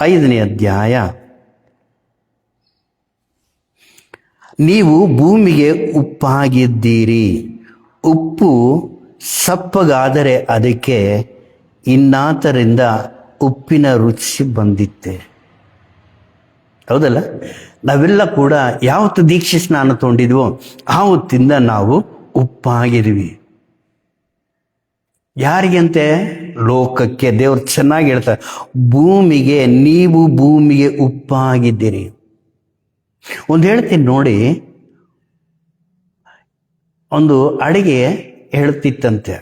5ನೇ ಅಧ್ಯಾಯ, ನೀವು ಭೂಮಿಗೆ ಉಪ್ಪಾಗಿದ್ದೀರಿ. ಉಪ್ಪು ಸಪ್ಪಗಾದರೆ ಅದಕ್ಕೆ ಇನ್ನಾತರಿಂದ ಉಪ್ಪಿನ ರುಚಿ ಬಂದಿತ್ತೆ. ಹೌದಲ್ಲ? ನಾವೆಲ್ಲ ಕೂಡ ಯಾವತ್ತು ದೀಕ್ಷೆ ಸ್ನಾನ ತಗೊಂಡಿದ್ವೋ ಆವತ್ತಿಂದ ನಾವು ಉಪ್ಪಾಗಿದ್ವಿ. ಯಾರಿಗಂತೆ? ಲೋಕಕ್ಕೆ. ದೇವ್ರು ಚೆನ್ನಾಗಿ ಹೇಳ್ತಾರೆ, ಭೂಮಿಗೆ, ನೀವು ಭೂಮಿಗೆ ಉಪ್ಪಾಗಿದ್ದೀರಿ. ಒಂದು ಹೇಳ್ತೀನಿ ನೋಡಿ, ಒಂದು ಅಡಿಗೆ ಹೇಳ್ತಿತ್ತಂತೆ,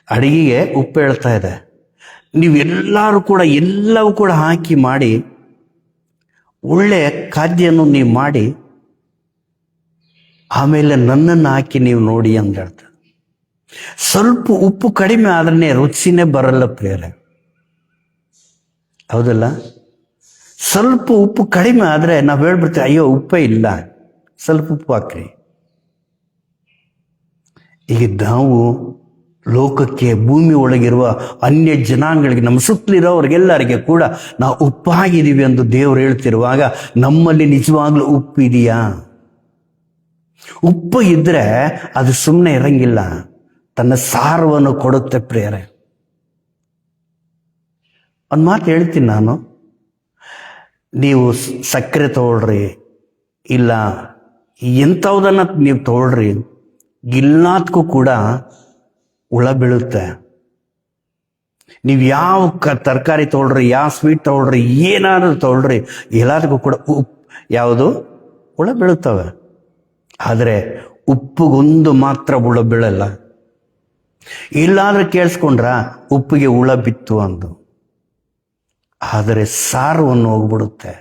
ಅಡಿಗೆಗೆ ಉಪ್ಪು ಹೇಳ್ತಾ ಇದೆ, ನೀವೆಲ್ಲರೂ ಕೂಡ ಎಲ್ಲವೂ ಕೂಡ ಹಾಕಿ ಮಾಡಿ ಒಳ್ಳೆ ಖಾದ್ಯವನ್ನು ನೀವು ಮಾಡಿ ಆಮೇಲೆ ನನ್ನನ್ನು ಹಾಕಿ ನೀವು ನೋಡಿ ಅಂತ ಹೇಳ್ತಾರೆ. ಸ್ವಲ್ಪ ಉಪ್ಪು ಕಡಿಮೆ ಆದ್ರೆ ರುಚಿನೇ ಬರಲ್ಲ ಪ್ರಿಯರೇ, ಹೌದಲ್ಲ? ಸ್ವಲ್ಪ ಉಪ್ಪು ಕಡಿಮೆ ಆದರೆ ನಾವು ಹೇಳ್ಬಿಡ್ತೀವಿ, ಅಯ್ಯೋ ಉಪ್ಪೇ ಇಲ್ಲ, ಸ್ವಲ್ಪ ಉಪ್ಪು ಹಾಕ್ರಿ. ಈಗ ನಾವು ಲೋಕಕ್ಕೆ, ಭೂಮಿ ಒಳಗಿರುವ ಅನ್ಯ ಜನಾಂಗಗಳಿಗೆ, ನಮ್ಮ ಸುತ್ತಲಿರೋರಿಗೆಲ್ಲರಿಗೆ ಕೂಡ ನಾವು ಉಪ್ಪಾಗಿದ್ದೀವಿ ಎಂದು ದೇವರು ಹೇಳ್ತಿರುವಾಗ ನಮ್ಮಲ್ಲಿ ನಿಜವಾಗ್ಲೂ ಉಪ್ಪಿದೆಯಾ? ಉಪ್ಪು ಇದ್ರೆ ಅದು ಸುಮ್ಮನೆ ಇರಂಗಿಲ್ಲ, ತನ್ನ ಸಾರವನ್ನು ಕೊಡುತ್ತೆ ಪ್ರಿಯರೇ. ಒಂದು ಮಾತು ಹೇಳ್ತೀನಿ ನಾನು, ನೀವು ಸಕ್ಕರೆ ತಗೊಳ್ರಿ, ಇಲ್ಲ ಎಂಥವುದನ್ನ ನೀವು ತಗೊಳ್ರಿ, ಎಲ್ಲದಕ್ಕೂ ಕೂಡ ಹುಳ ಬೀಳುತ್ತೆ. ನೀವು ಯಾವ ತರಕಾರಿ ತಗೊಳ್ರಿ, ಯಾವ ಸ್ವೀಟ್ ತಗೊಳ್ರಿ, ಏನಾದರೂ ತಗೊಳ್ರಿ, ಎಲ್ಲದಕ್ಕೂ ಕೂಡ ಯಾವುದು ಹುಳ ಬೀಳುತ್ತವೆ. ಆದರೆ ಉಪ್ಪಿಗೊಂದು ಮಾತ್ರ ಹುಳ ಬೀಳಲ್ಲ. ಇಲ್ಲಾದ್ರೆ ಕೇಳಿಸ್ಕೊಂಡ್ರ ಉಪ್ಪಿಗೆ ಹುಳ ಬಿತ್ತು ಅಂದು. ಆದರೆ ಸಾರವನ್ನು ಹೋಗ್ಬಿಡುತ್ತೆ.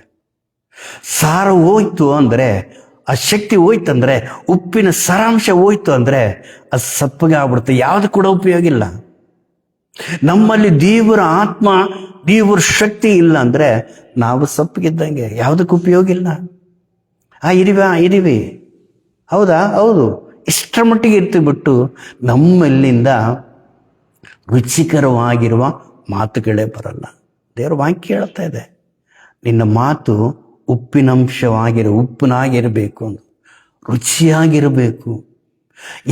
ಸಾರು ಹೋಯ್ತು ಅಂದರೆ, ಆ ಶಕ್ತಿ ಹೋಯ್ತಂದ್ರೆ, ಉಪ್ಪಿನ ಸಾರಾಂಶ ಹೋಯ್ತು ಅಂದ್ರೆ ಅದು ಸಪ್ಪಗೆ ಆಗ್ಬಿಡುತ್ತೆ, ಯಾವುದು ಕೂಡ ಉಪಯೋಗ ಇಲ್ಲ. ನಮ್ಮಲ್ಲಿ ದೇವರ ಆತ್ಮ, ದೇವರ ಶಕ್ತಿ ಇಲ್ಲ ಅಂದ್ರೆ ನಾವು ಸಪ್ಪಗಿದ್ದಂಗೆ, ಯಾವುದಕ್ಕೆ ಉಪಯೋಗ ಇಲ್ಲ. ಇದೀವಿ. ಹೌದಾ? ಹೌದು. ಇಷ್ಟರ ಮಟ್ಟಿಗೆ ಇರ್ತೀವಿ. ಬಿಟ್ಟು ನಮ್ಮಲ್ಲಿಂದ ರುಚಿಕರವಾಗಿರುವ ಮಾತುಗಳೇ ಬರಲ್ಲ. ದೇವರ ವಾಕ್ಯ ಹೇಳ್ತಾ ಇದೆ, ನಿನ್ನ ಮಾತು ಉಪ್ಪಿನಾಗಿರಬೇಕು, ರುಚಿಯಾಗಿರಬೇಕು.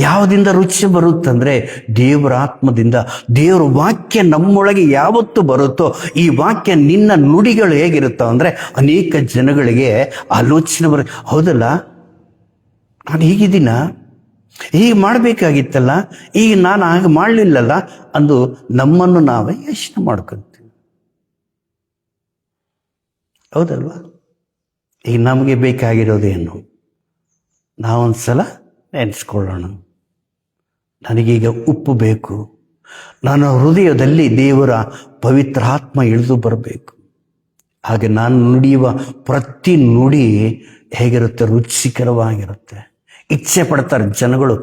ಯಾವುದಿಂದ ರುಚಿ ಬರುತ್ತಂದ್ರೆ ದೇವರ ಆತ್ಮದಿಂದ. ದೇವರ ವಾಕ್ಯ ನಮ್ಮೊಳಗೆ ಯಾವತ್ತು ಬರುತ್ತೋ, ಈ ವಾಕ್ಯ ನಿನ್ನ ನುಡಿಗಳು ಹೇಗಿರುತ್ತೋ ಅಂದ್ರೆ ಅನೇಕ ಜನಗಳಿಗೆ ಆಲೋಚನೆ ಹೌದಲ್ಲ, ನಾನು ಹೀಗಿದ್ದೀನ, ಹೀಗೆ ಮಾಡಬೇಕಾಗಿತ್ತಲ್ಲ, ಈಗ ನಾನು ಹಾಗೆ ಮಾಡಲಿಲ್ಲಲ್ಲ ಅಂದು ನಮ್ಮನ್ನು ನಾವೇ ಯೋಚನೆ ಮಾಡ್ಕೊಂತೀವಿ. ಹೌದಲ್ವಾ? ಈಗ ನಮಗೆ ಬೇಕಾಗಿರೋದೇನು? ನಾವೊಂದ್ಸಲ ನೆನೆಸ್ಕೊಳ್ಳೋಣ. ನನಗೀಗ ಉಪ್ಪು ಬೇಕು. ನನ್ನ ಹೃದಯದಲ್ಲಿ ದೇವರ ಪವಿತ್ರ ಆತ್ಮ ಇಳಿದು ಬರಬೇಕು. ಹಾಗೆ ನಾನು ನುಡಿಯುವ ಪ್ರತಿ ನುಡಿ ಹೇಗಿರುತ್ತೆ? ರುಚಿಕರವಾಗಿರುತ್ತೆ. ಇಚ್ಛೆ ಪಡ್ತಾರೆ ಜನಗಳು.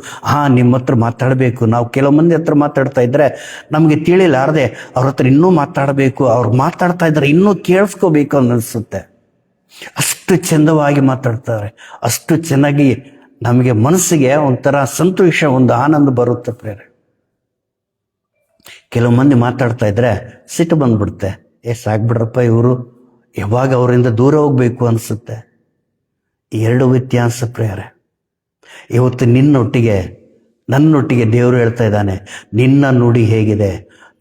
ನಿಮ್ಮ ಹತ್ರ ಮಾತಾಡಬೇಕು. ನಾವು ಕೆಲವು ಮಂದಿ ಹತ್ರ ಮಾತಾಡ್ತಾ ಇದ್ರೆ ನಮಗೆ ತಿಳಿಲಾರದೆ ಅವ್ರ ಹತ್ರ ಇನ್ನೂ ಮಾತಾಡಬೇಕು, ಅವ್ರು ಮಾತಾಡ್ತಾ ಇದ್ದಾರೆ ಇನ್ನೂ ಕೇಳಿಸ್ಕೋಬೇಕು ಅನ್ನಿಸುತ್ತೆ. ಅಷ್ಟು ಚಂದವಾಗಿ ಮಾತಾಡ್ತಾರೆ, ಅಷ್ಟು ಚೆನ್ನಾಗಿ ನಮಗೆ ಮನಸ್ಸಿಗೆ ಒಂಥರ ಸಂತೋಷ, ಒಂದು ಆನಂದ ಬರುತ್ತೆ ಪ್ರೇರೆ. ಕೆಲವು ಮಂದಿ ಮಾತಾಡ್ತಾ ಇದ್ರೆ ಸಿಟ್ಟು ಬಂದ್ಬಿಡುತ್ತೆ. ಸಾಕ್ಬಿಡ್ರಪ್ಪ ಇವರು, ಯಾವಾಗ ಅವರಿಂದ ದೂರ ಹೋಗ್ಬೇಕು ಅನಿಸುತ್ತೆ. ಎರಡು ವ್ಯತ್ಯಾಸ ಪ್ರೇರೆ. ಇವತ್ತು ನನ್ನೊಟ್ಟಿಗೆ ದೇವರು ಹೇಳ್ತಾ ಇದ್ದಾನೆ, ನಿನ್ನ ನುಡಿ ಹೇಗಿದೆ?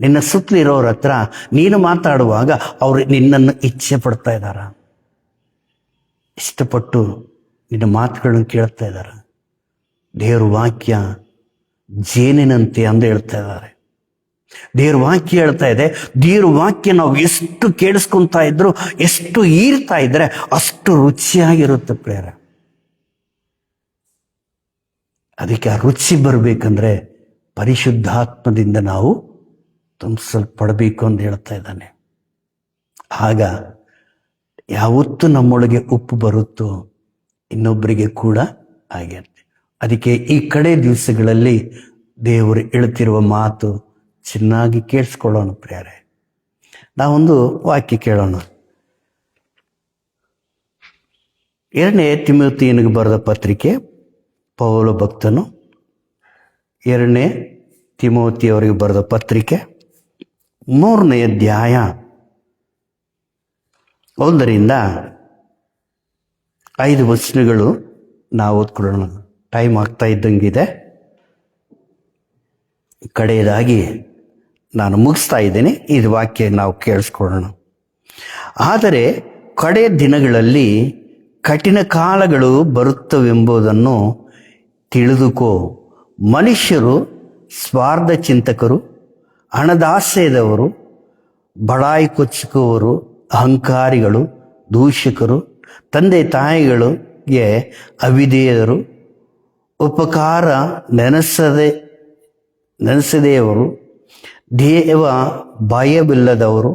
ನಿನ್ನ ಸುತ್ತಲಿರೋರ ಹತ್ರ ನೀನು ಮಾತಾಡುವಾಗ ಅವರು ನಿನ್ನನ್ನು ಇಚ್ಛೆ ಪಡ್ತಾ ಇದ್ದಾರ? ಇಷ್ಟಪಟ್ಟು ನಿನ್ನ ಮಾತುಗಳನ್ನು ಕೇಳ್ತಾ ಇದ್ದಾರೆ? ದೇವ್ರ ವಾಕ್ಯ ಜೇನಿನಂತೆ ಅಂದು ಹೇಳ್ತಾ ಇದ್ದಾರೆ. ದೇವ್ರ ವಾಕ್ಯ ಹೇಳ್ತಾ ಇದೆ, ದೇವ್ರ ವಾಕ್ಯ ನಾವು ಎಷ್ಟು ಕೇಳಿಸ್ಕೊಂತಾ ಇದ್ರು, ಎಷ್ಟು ಈರ್ತಾ ಇದ್ರೆ ಅಷ್ಟು ರುಚಿಯಾಗಿರುತ್ತೆ ಪ್ರೇರ. ಅದಕ್ಕೆ ಆ ರುಚಿ ಬರಬೇಕಂದ್ರೆ ಪರಿಶುದ್ಧಾತ್ಮದಿಂದ ನಾವು ತುಂಬಿಸಲ್ಪಡಬೇಕು ಅಂತ ಹೇಳ್ತಾ ಇದ್ದಾನೆ. ಆಗ ಯಾವತ್ತು ನಮ್ಮೊಳಗೆ ಉಪ್ಪು ಬರುತ್ತೋ ಇನ್ನೊಬ್ಬರಿಗೆ ಕೂಡ ಹಾಗೆ. ಅದಕ್ಕೆ ಈ ಕಡೆ ದಿವಸಗಳಲ್ಲಿ ದೇವರು ಹೇಳ್ತಿರುವ ಮಾತು ಚೆನ್ನಾಗಿ ಕೇಳಿಸ್ಕೊಳ್ಳೋಣ ಪ್ರಿಯರೇ. ನಾವೊಂದು ವಾಕ್ಯ ಕೇಳೋಣ. 2ನೇ ತಿಮೋಥೆಯನಿಗೆ ಬರೆದ ಪತ್ರಿಕೆ, ಪೌಲ ಭಕ್ತನು 2ನೇ ತಿಮೋಥೆಯವರಿಗೆ ಬರೆದ ಪತ್ರಿಕೆ 3ನೇ ಅಧ್ಯಾಯ 1-5 ವಚನಗಳು ನಾವು ಓದ್ಕೊಳ್ಳೋಣ. ಟೈಮ್ ಆಗ್ತಾ ಇದ್ದಂಗಿದೆ. ಕಡೆಯದಾಗಿ ನಾನು ಮುಗಿಸ್ತಾ ಇದ್ದೇನೆ. ಇದು ವಾಕ್ಯ ನಾವು ಕೇಳಿಸ್ಕೊಳ್ಳೋಣ. ಆದರೆ ಕಡೆ ದಿನಗಳಲ್ಲಿ ಕಠಿಣ ಕಾಲಗಳು ಬರುತ್ತವೆಂಬುದನ್ನು ತಿಳಿದುಕೋ. ಮನುಷ್ಯರು ಸ್ವಾರ್ಥ ಚಿಂತಕರು, ಹಣದಾಸೆಯದವರು, ಬಡಾಯಿ ಕೊಚ್ಚುಕವರು, ಅಹಂಕಾರಿಗಳು, ದೂಷಕರು, ತಂದೆ ತಾಯಿಗಳಿಗೆ ಅವಿಧೇಯರು, ಉಪಕಾರ ನೆನೆಸದೆಯವರು, ದೇವ ಭಯವಿಲ್ಲದವರು,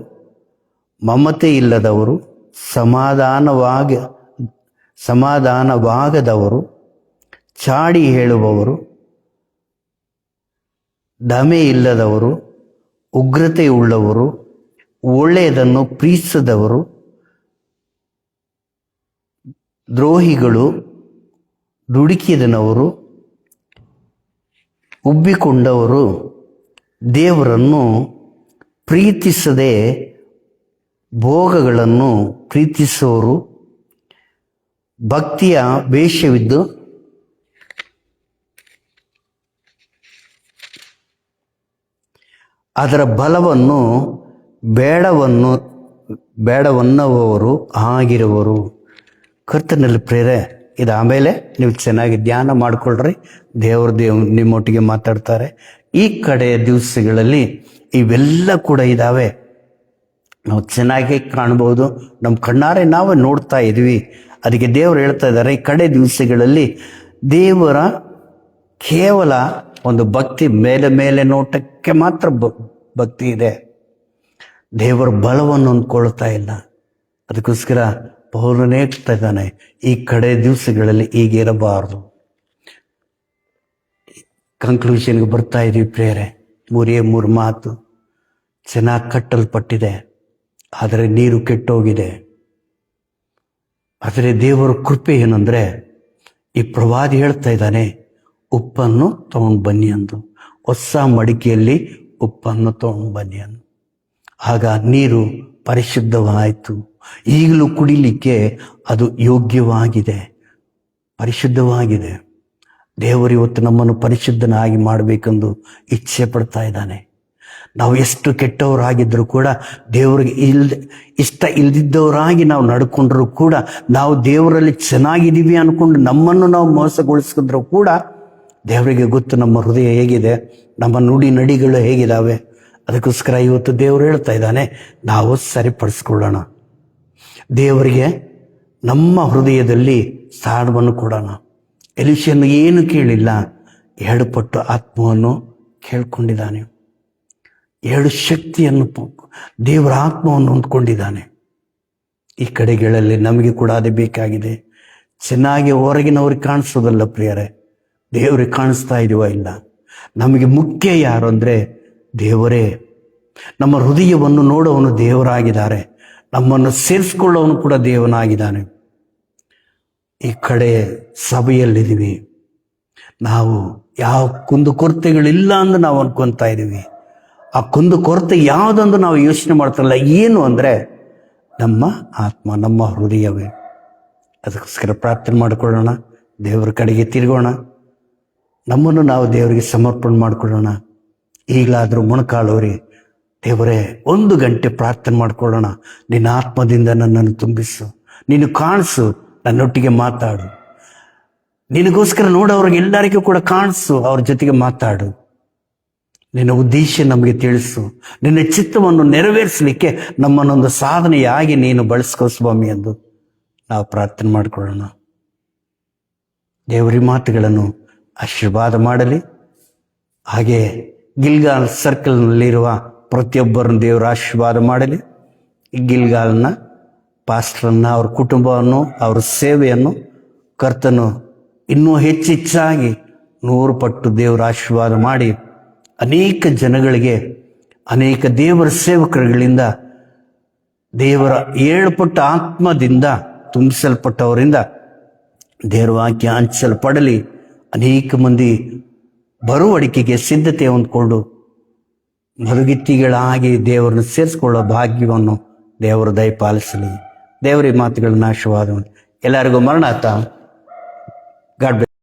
ಮಮತೆ ಇಲ್ಲದವರು, ಸಮಾಧಾನವಾಗದವರು, ಚಾಡಿ ಹೇಳುವವರು, ದಮೆ ಇಲ್ಲದವರು, ಉಗ್ರತೆಯುಳ್ಳವರು, ಒಳ್ಳೆಯದನ್ನು ಪ್ರೀತಿಸದವರು, ದ್ರೋಹಿಗಳು, ದುಡುಕಿದನವರು, ಉಬ್ಬಿಕೊಂಡವರು, ದೇವರನ್ನು ಪ್ರೀತಿಸದೆ ಭೋಗಗಳನ್ನು ಪ್ರೀತಿಸುವವರು, ಭಕ್ತಿಯ ವೇಷವಿದ್ದು ಅದರ ಬಲವನ್ನು ಬೇಡವನ್ನವರು ಆಗಿರುವರು. ಕರ್ತನಲ್ಲಿ ಪ್ರೇರೆ, ಇದು ಆಮೇಲೆ ನೀವು ಚೆನ್ನಾಗಿ ಧ್ಯಾನ ಮಾಡಿಕೊಳ್ಳ್ರಿ. ದೇವರು ನಿಮ್ಮೊಟ್ಟಿಗೆ ಮಾತಾಡ್ತಾರೆ. ಈ ಕಡೆ ದಿವಸಗಳಲ್ಲಿ ಇವೆಲ್ಲ ಕೂಡ ಇದ್ದಾವೆ. ನಾವು ಚೆನ್ನಾಗಿ ಕಾಣ್ಬೋದು, ನಮ್ಮ ಕಣ್ಣಾರೆ ನಾವು ನೋಡ್ತಾ ಇದ್ವಿ. ಅದಕ್ಕೆ ದೇವರು ಹೇಳ್ತಾ ಇದ್ದಾರೆ, ಈ ಕಡೆ ದಿವಸಗಳಲ್ಲಿ ದೇವರ ಕೇವಲ ಒಂದು ಭಕ್ತಿ, ಮೇಲೆ ನೋಟಕ್ಕೆ ಮಾತ್ರ ಭಕ್ತಿ ಇದೆ. ದೇವರ ಬಲವನ್ನು ಅಂದ್ಕೊಳ್ತಾ ಇಲ್ಲ. ಅದಕ್ಕೋಸ್ಕರ ಪೌಲನೇ ಹೇಳ್ತಾ ಇದ್ದಾನೆ, ಈ ಕಡೆ ದಿವಸಗಳಲ್ಲಿ ಹೀಗಿರಬಾರ್ದು. ಕನ್ಕ್ಲೂಷನ್ಗೆ ಬರ್ತಾ ಇದೀವಿ ಪ್ರೇರೆ. 3 ಮಾತು ಚೆನ್ನಾಗಿ ಕಟ್ಟಲ್ಪಟ್ಟಿದೆ, ಆದರೆ ನೀರು ಕೆಟ್ಟೋಗಿದೆ. ಆದರೆ ದೇವರ ಕೃಪೆ ಏನಂದರೆ ಈ ಪ್ರವಾದಿ ಹೇಳ್ತಾ ಇದ್ದಾನೆ, ಉಪ್ಪನ್ನು ತಗೊಂಡು ಬನ್ನಿ ಅಂದು, ಹೊಸ ಮಡಿಕೆಯಲ್ಲಿ ಉಪ್ಪನ್ನು ತಗೊಂಡು ಬನ್ನಿ ಅಂದು. ಆಗ ನೀರು ಪರಿಶುದ್ಧವಾಯಿತು. ಈಗಲೂ ಕುಡಿಲಿಕ್ಕೆ ಅದು ಯೋಗ್ಯವಾಗಿದೆ, ಪರಿಶುದ್ಧವಾಗಿದೆ. ದೇವರು ಇವತ್ತು ನಮ್ಮನ್ನು ಪರಿಶುದ್ಧನಾಗಿ ಮಾಡಬೇಕೆಂದು ಇಚ್ಛೆ ಪಡ್ತಾ ಇದ್ದಾನೆ. ನಾವು ಎಷ್ಟು ಕೆಟ್ಟವರಾಗಿದ್ದರೂ ಕೂಡ, ದೇವರಿಗೆ ಇಷ್ಟ ಇಲ್ದಿದ್ದವರಾಗಿ ನಾವು ನಡ್ಕೊಂಡ್ರೂ ಕೂಡ, ನಾವು ದೇವರಲ್ಲಿ ಚೆನ್ನಾಗಿದ್ದೀವಿ ಅಂದ್ಕೊಂಡು ನಮ್ಮನ್ನು ನಾವು ಮೋಸಗೊಳಿಸಿದ್ರು ಕೂಡ, ದೇವರಿಗೆ ಗೊತ್ತು ನಮ್ಮ ಹೃದಯ ಹೇಗಿದೆ, ನಮ್ಮ ನುಡಿ ನಡಿಗಳು ಹೇಗಿದ್ದಾವೆ. ಅದಕ್ಕೋಸ್ಕರ ಇವತ್ತು ದೇವರು ಹೇಳ್ತಾ ಇದ್ದಾನೆ, ನಾವು ಸರಿಪಡಿಸ್ಕೊಳ್ಳೋಣ. ದೇವರಿಗೆ ನಮ್ಮ ಹೃದಯದಲ್ಲಿ ಸ್ಥಾನವನ್ನು ಕೊಡೋಣ. ಎಲೀಷನು ಏನು ಕೇಳಿಲ್ಲ, 2 ಪಟ್ಟು ಆತ್ಮವನ್ನು ಕೇಳ್ಕೊಂಡಿದ್ದಾನೆ. 2 ಶಕ್ತಿಯನ್ನು, ದೇವರ ಆತ್ಮವನ್ನು ಹೊಂದ್ಕೊಂಡಿದ್ದಾನೆ. ಈ ಕಡೆಗಳಲ್ಲಿ ನಮಗೆ ಕೂಡ ಅದೇ ಬೇಕಾಗಿದೆ. ಚೆನ್ನಾಗಿ ಹೊರಗಿನವ್ರಿಗೆ ಕಾಣಿಸೋದಲ್ಲ ಪ್ರಿಯರೇ, ದೇವರಿಗೆ ಕಾಣಿಸ್ತಾ ಇದೀವ ಇಲ್ಲ. ನಮಗೆ ಮುಖ್ಯ ಯಾರು ಅಂದರೆ ದೇವರೇ. ನಮ್ಮ ಹೃದಯವನ್ನು ನೋಡೋವನು ದೇವರಾಗಿದ್ದಾರೆ, ನಮ್ಮನ್ನು ಸೇರಿಸ್ಕೊಳ್ಳೋವನು ಕೂಡ ದೇವನಾಗಿದ್ದಾನೆ. ಈ ಕಡೆ ಸಭೆಯಲ್ಲಿದ್ದೀವಿ, ನಾವು ಯಾವ ಕುಂದುಕೊರತೆಗಳಿಲ್ಲ ಅಂದು ನಾವು ಅನ್ಕೊತಾ ಇದ್ದೀವಿ. ಆ ಕುಂದುಕೊರತೆ ಯಾವುದಂದು ನಾವು ಯೋಚನೆ ಮಾಡ್ತಾರಲ್ಲ, ಏನು ಅಂದರೆ ನಮ್ಮ ಆತ್ಮ, ನಮ್ಮ ಹೃದಯವೇ. ಅದಕ್ಕೋಸ್ಕರ ಪ್ರಾರ್ಥನೆ ಮಾಡಿಕೊಳ್ಳೋಣ, ದೇವರ ಕಡೆಗೆ ತಿರುಗೋಣ, ನಮ್ಮನ್ನು ನಾವು ದೇವರಿಗೆ ಸಮರ್ಪಣೆ ಮಾಡಿಕೊಳ್ಳೋಣ. ಈಗಲಾದರೂ ಮೊಣಕಾಲೋರಿ, ದೇವರೇ 1 ಗಂಟೆ ಪ್ರಾರ್ಥನೆ ಮಾಡಿಕೊಳ್ಳೋಣ. ನಿನ್ನ ಆತ್ಮದಿಂದ ನನ್ನನ್ನು ತುಂಬಿಸು, ನೀನು ಕಾಣಿಸು, ನನ್ನೊಟ್ಟಿಗೆ ಮಾತಾಡು. ನಿನಗೋಸ್ಕರ ನೋಡೋವ್ರಿಗೆ ಎಲ್ಲರಿಗೂ ಕೂಡ ಕಾಣಿಸು, ಅವ್ರ ಜೊತೆಗೆ ಮಾತಾಡು. ನಿನ್ನ ಉದ್ದೇಶ ನಮಗೆ ತಿಳಿಸು, ನಿನ್ನ ಚಿತ್ತವನ್ನು ನೆರವೇರಿಸಲಿಕ್ಕೆ ನಮ್ಮನ್ನೊಂದು ಸಾಧನೆಯಾಗಿ ನೀನು ಬಳಸ್ಕೋ ಸ್ವಾಮಿ ಎಂದು ನಾವು ಪ್ರಾರ್ಥನೆ ಮಾಡಿಕೊಳ್ಳೋಣ. ದೇವರ ಮಾತುಗಳನ್ನು ಆಶೀರ್ವಾದ ಮಾಡಲಿ. ಹಾಗೆ ಗಿಲ್ಗಾಲ್ ಸರ್ಕಲ್ನಲ್ಲಿರುವ ಪ್ರತಿಯೊಬ್ಬರನ್ನು ದೇವರ ಆಶೀರ್ವಾದ ಮಾಡಲಿ. ಗಿಲ್ಗಾಲ್ನ ಪಾಸ್ಟರನ್ನು, ಅವ್ರ ಕುಟುಂಬವನ್ನು, ಅವರ ಸೇವೆಯನ್ನು ಕರ್ತನು ಇನ್ನೂ ಹೆಚ್ಚೆಚ್ಚಾಗಿ 100 ಪಟ್ಟು ದೇವರ ಆಶೀರ್ವಾದ ಮಾಡಿ, ಅನೇಕ ಜನಗಳಿಗೆ, ಅನೇಕ ದೇವರ ಸೇವಕರುಗಳಿಂದ, ದೇವರ 7 ಪಟ್ಟು ಆತ್ಮದಿಂದ ತುಂಬಿಸಲ್ಪಟ್ಟವರಿಂದ ದೇವರ ವಾಕ್ಯ ಹಂಚಲ್ಪಡಲಿ. ಅನೇಕ ಮಂದಿ ಬರುವಡಿಕೆಗೆ ಸಿದ್ಧತೆ ಹೊಂದ್ಕೊಂಡು ಮರುಗಿತ್ತಿಗಳಾಗಿ ದೇವರನ್ನು ಸೇರಿಸ್ಕೊಳ್ಳೋ ಭಾಗ್ಯವನ್ನು ದೇವರು ದಯಪಾಲಿಸಲಿ. ದೇವರ ಮಾತುಗಳನ್ನ ಆಶೀರ್ವಾದ. ಎಲ್ಲರಿಗೂ ಮರಣಾತ. God bless.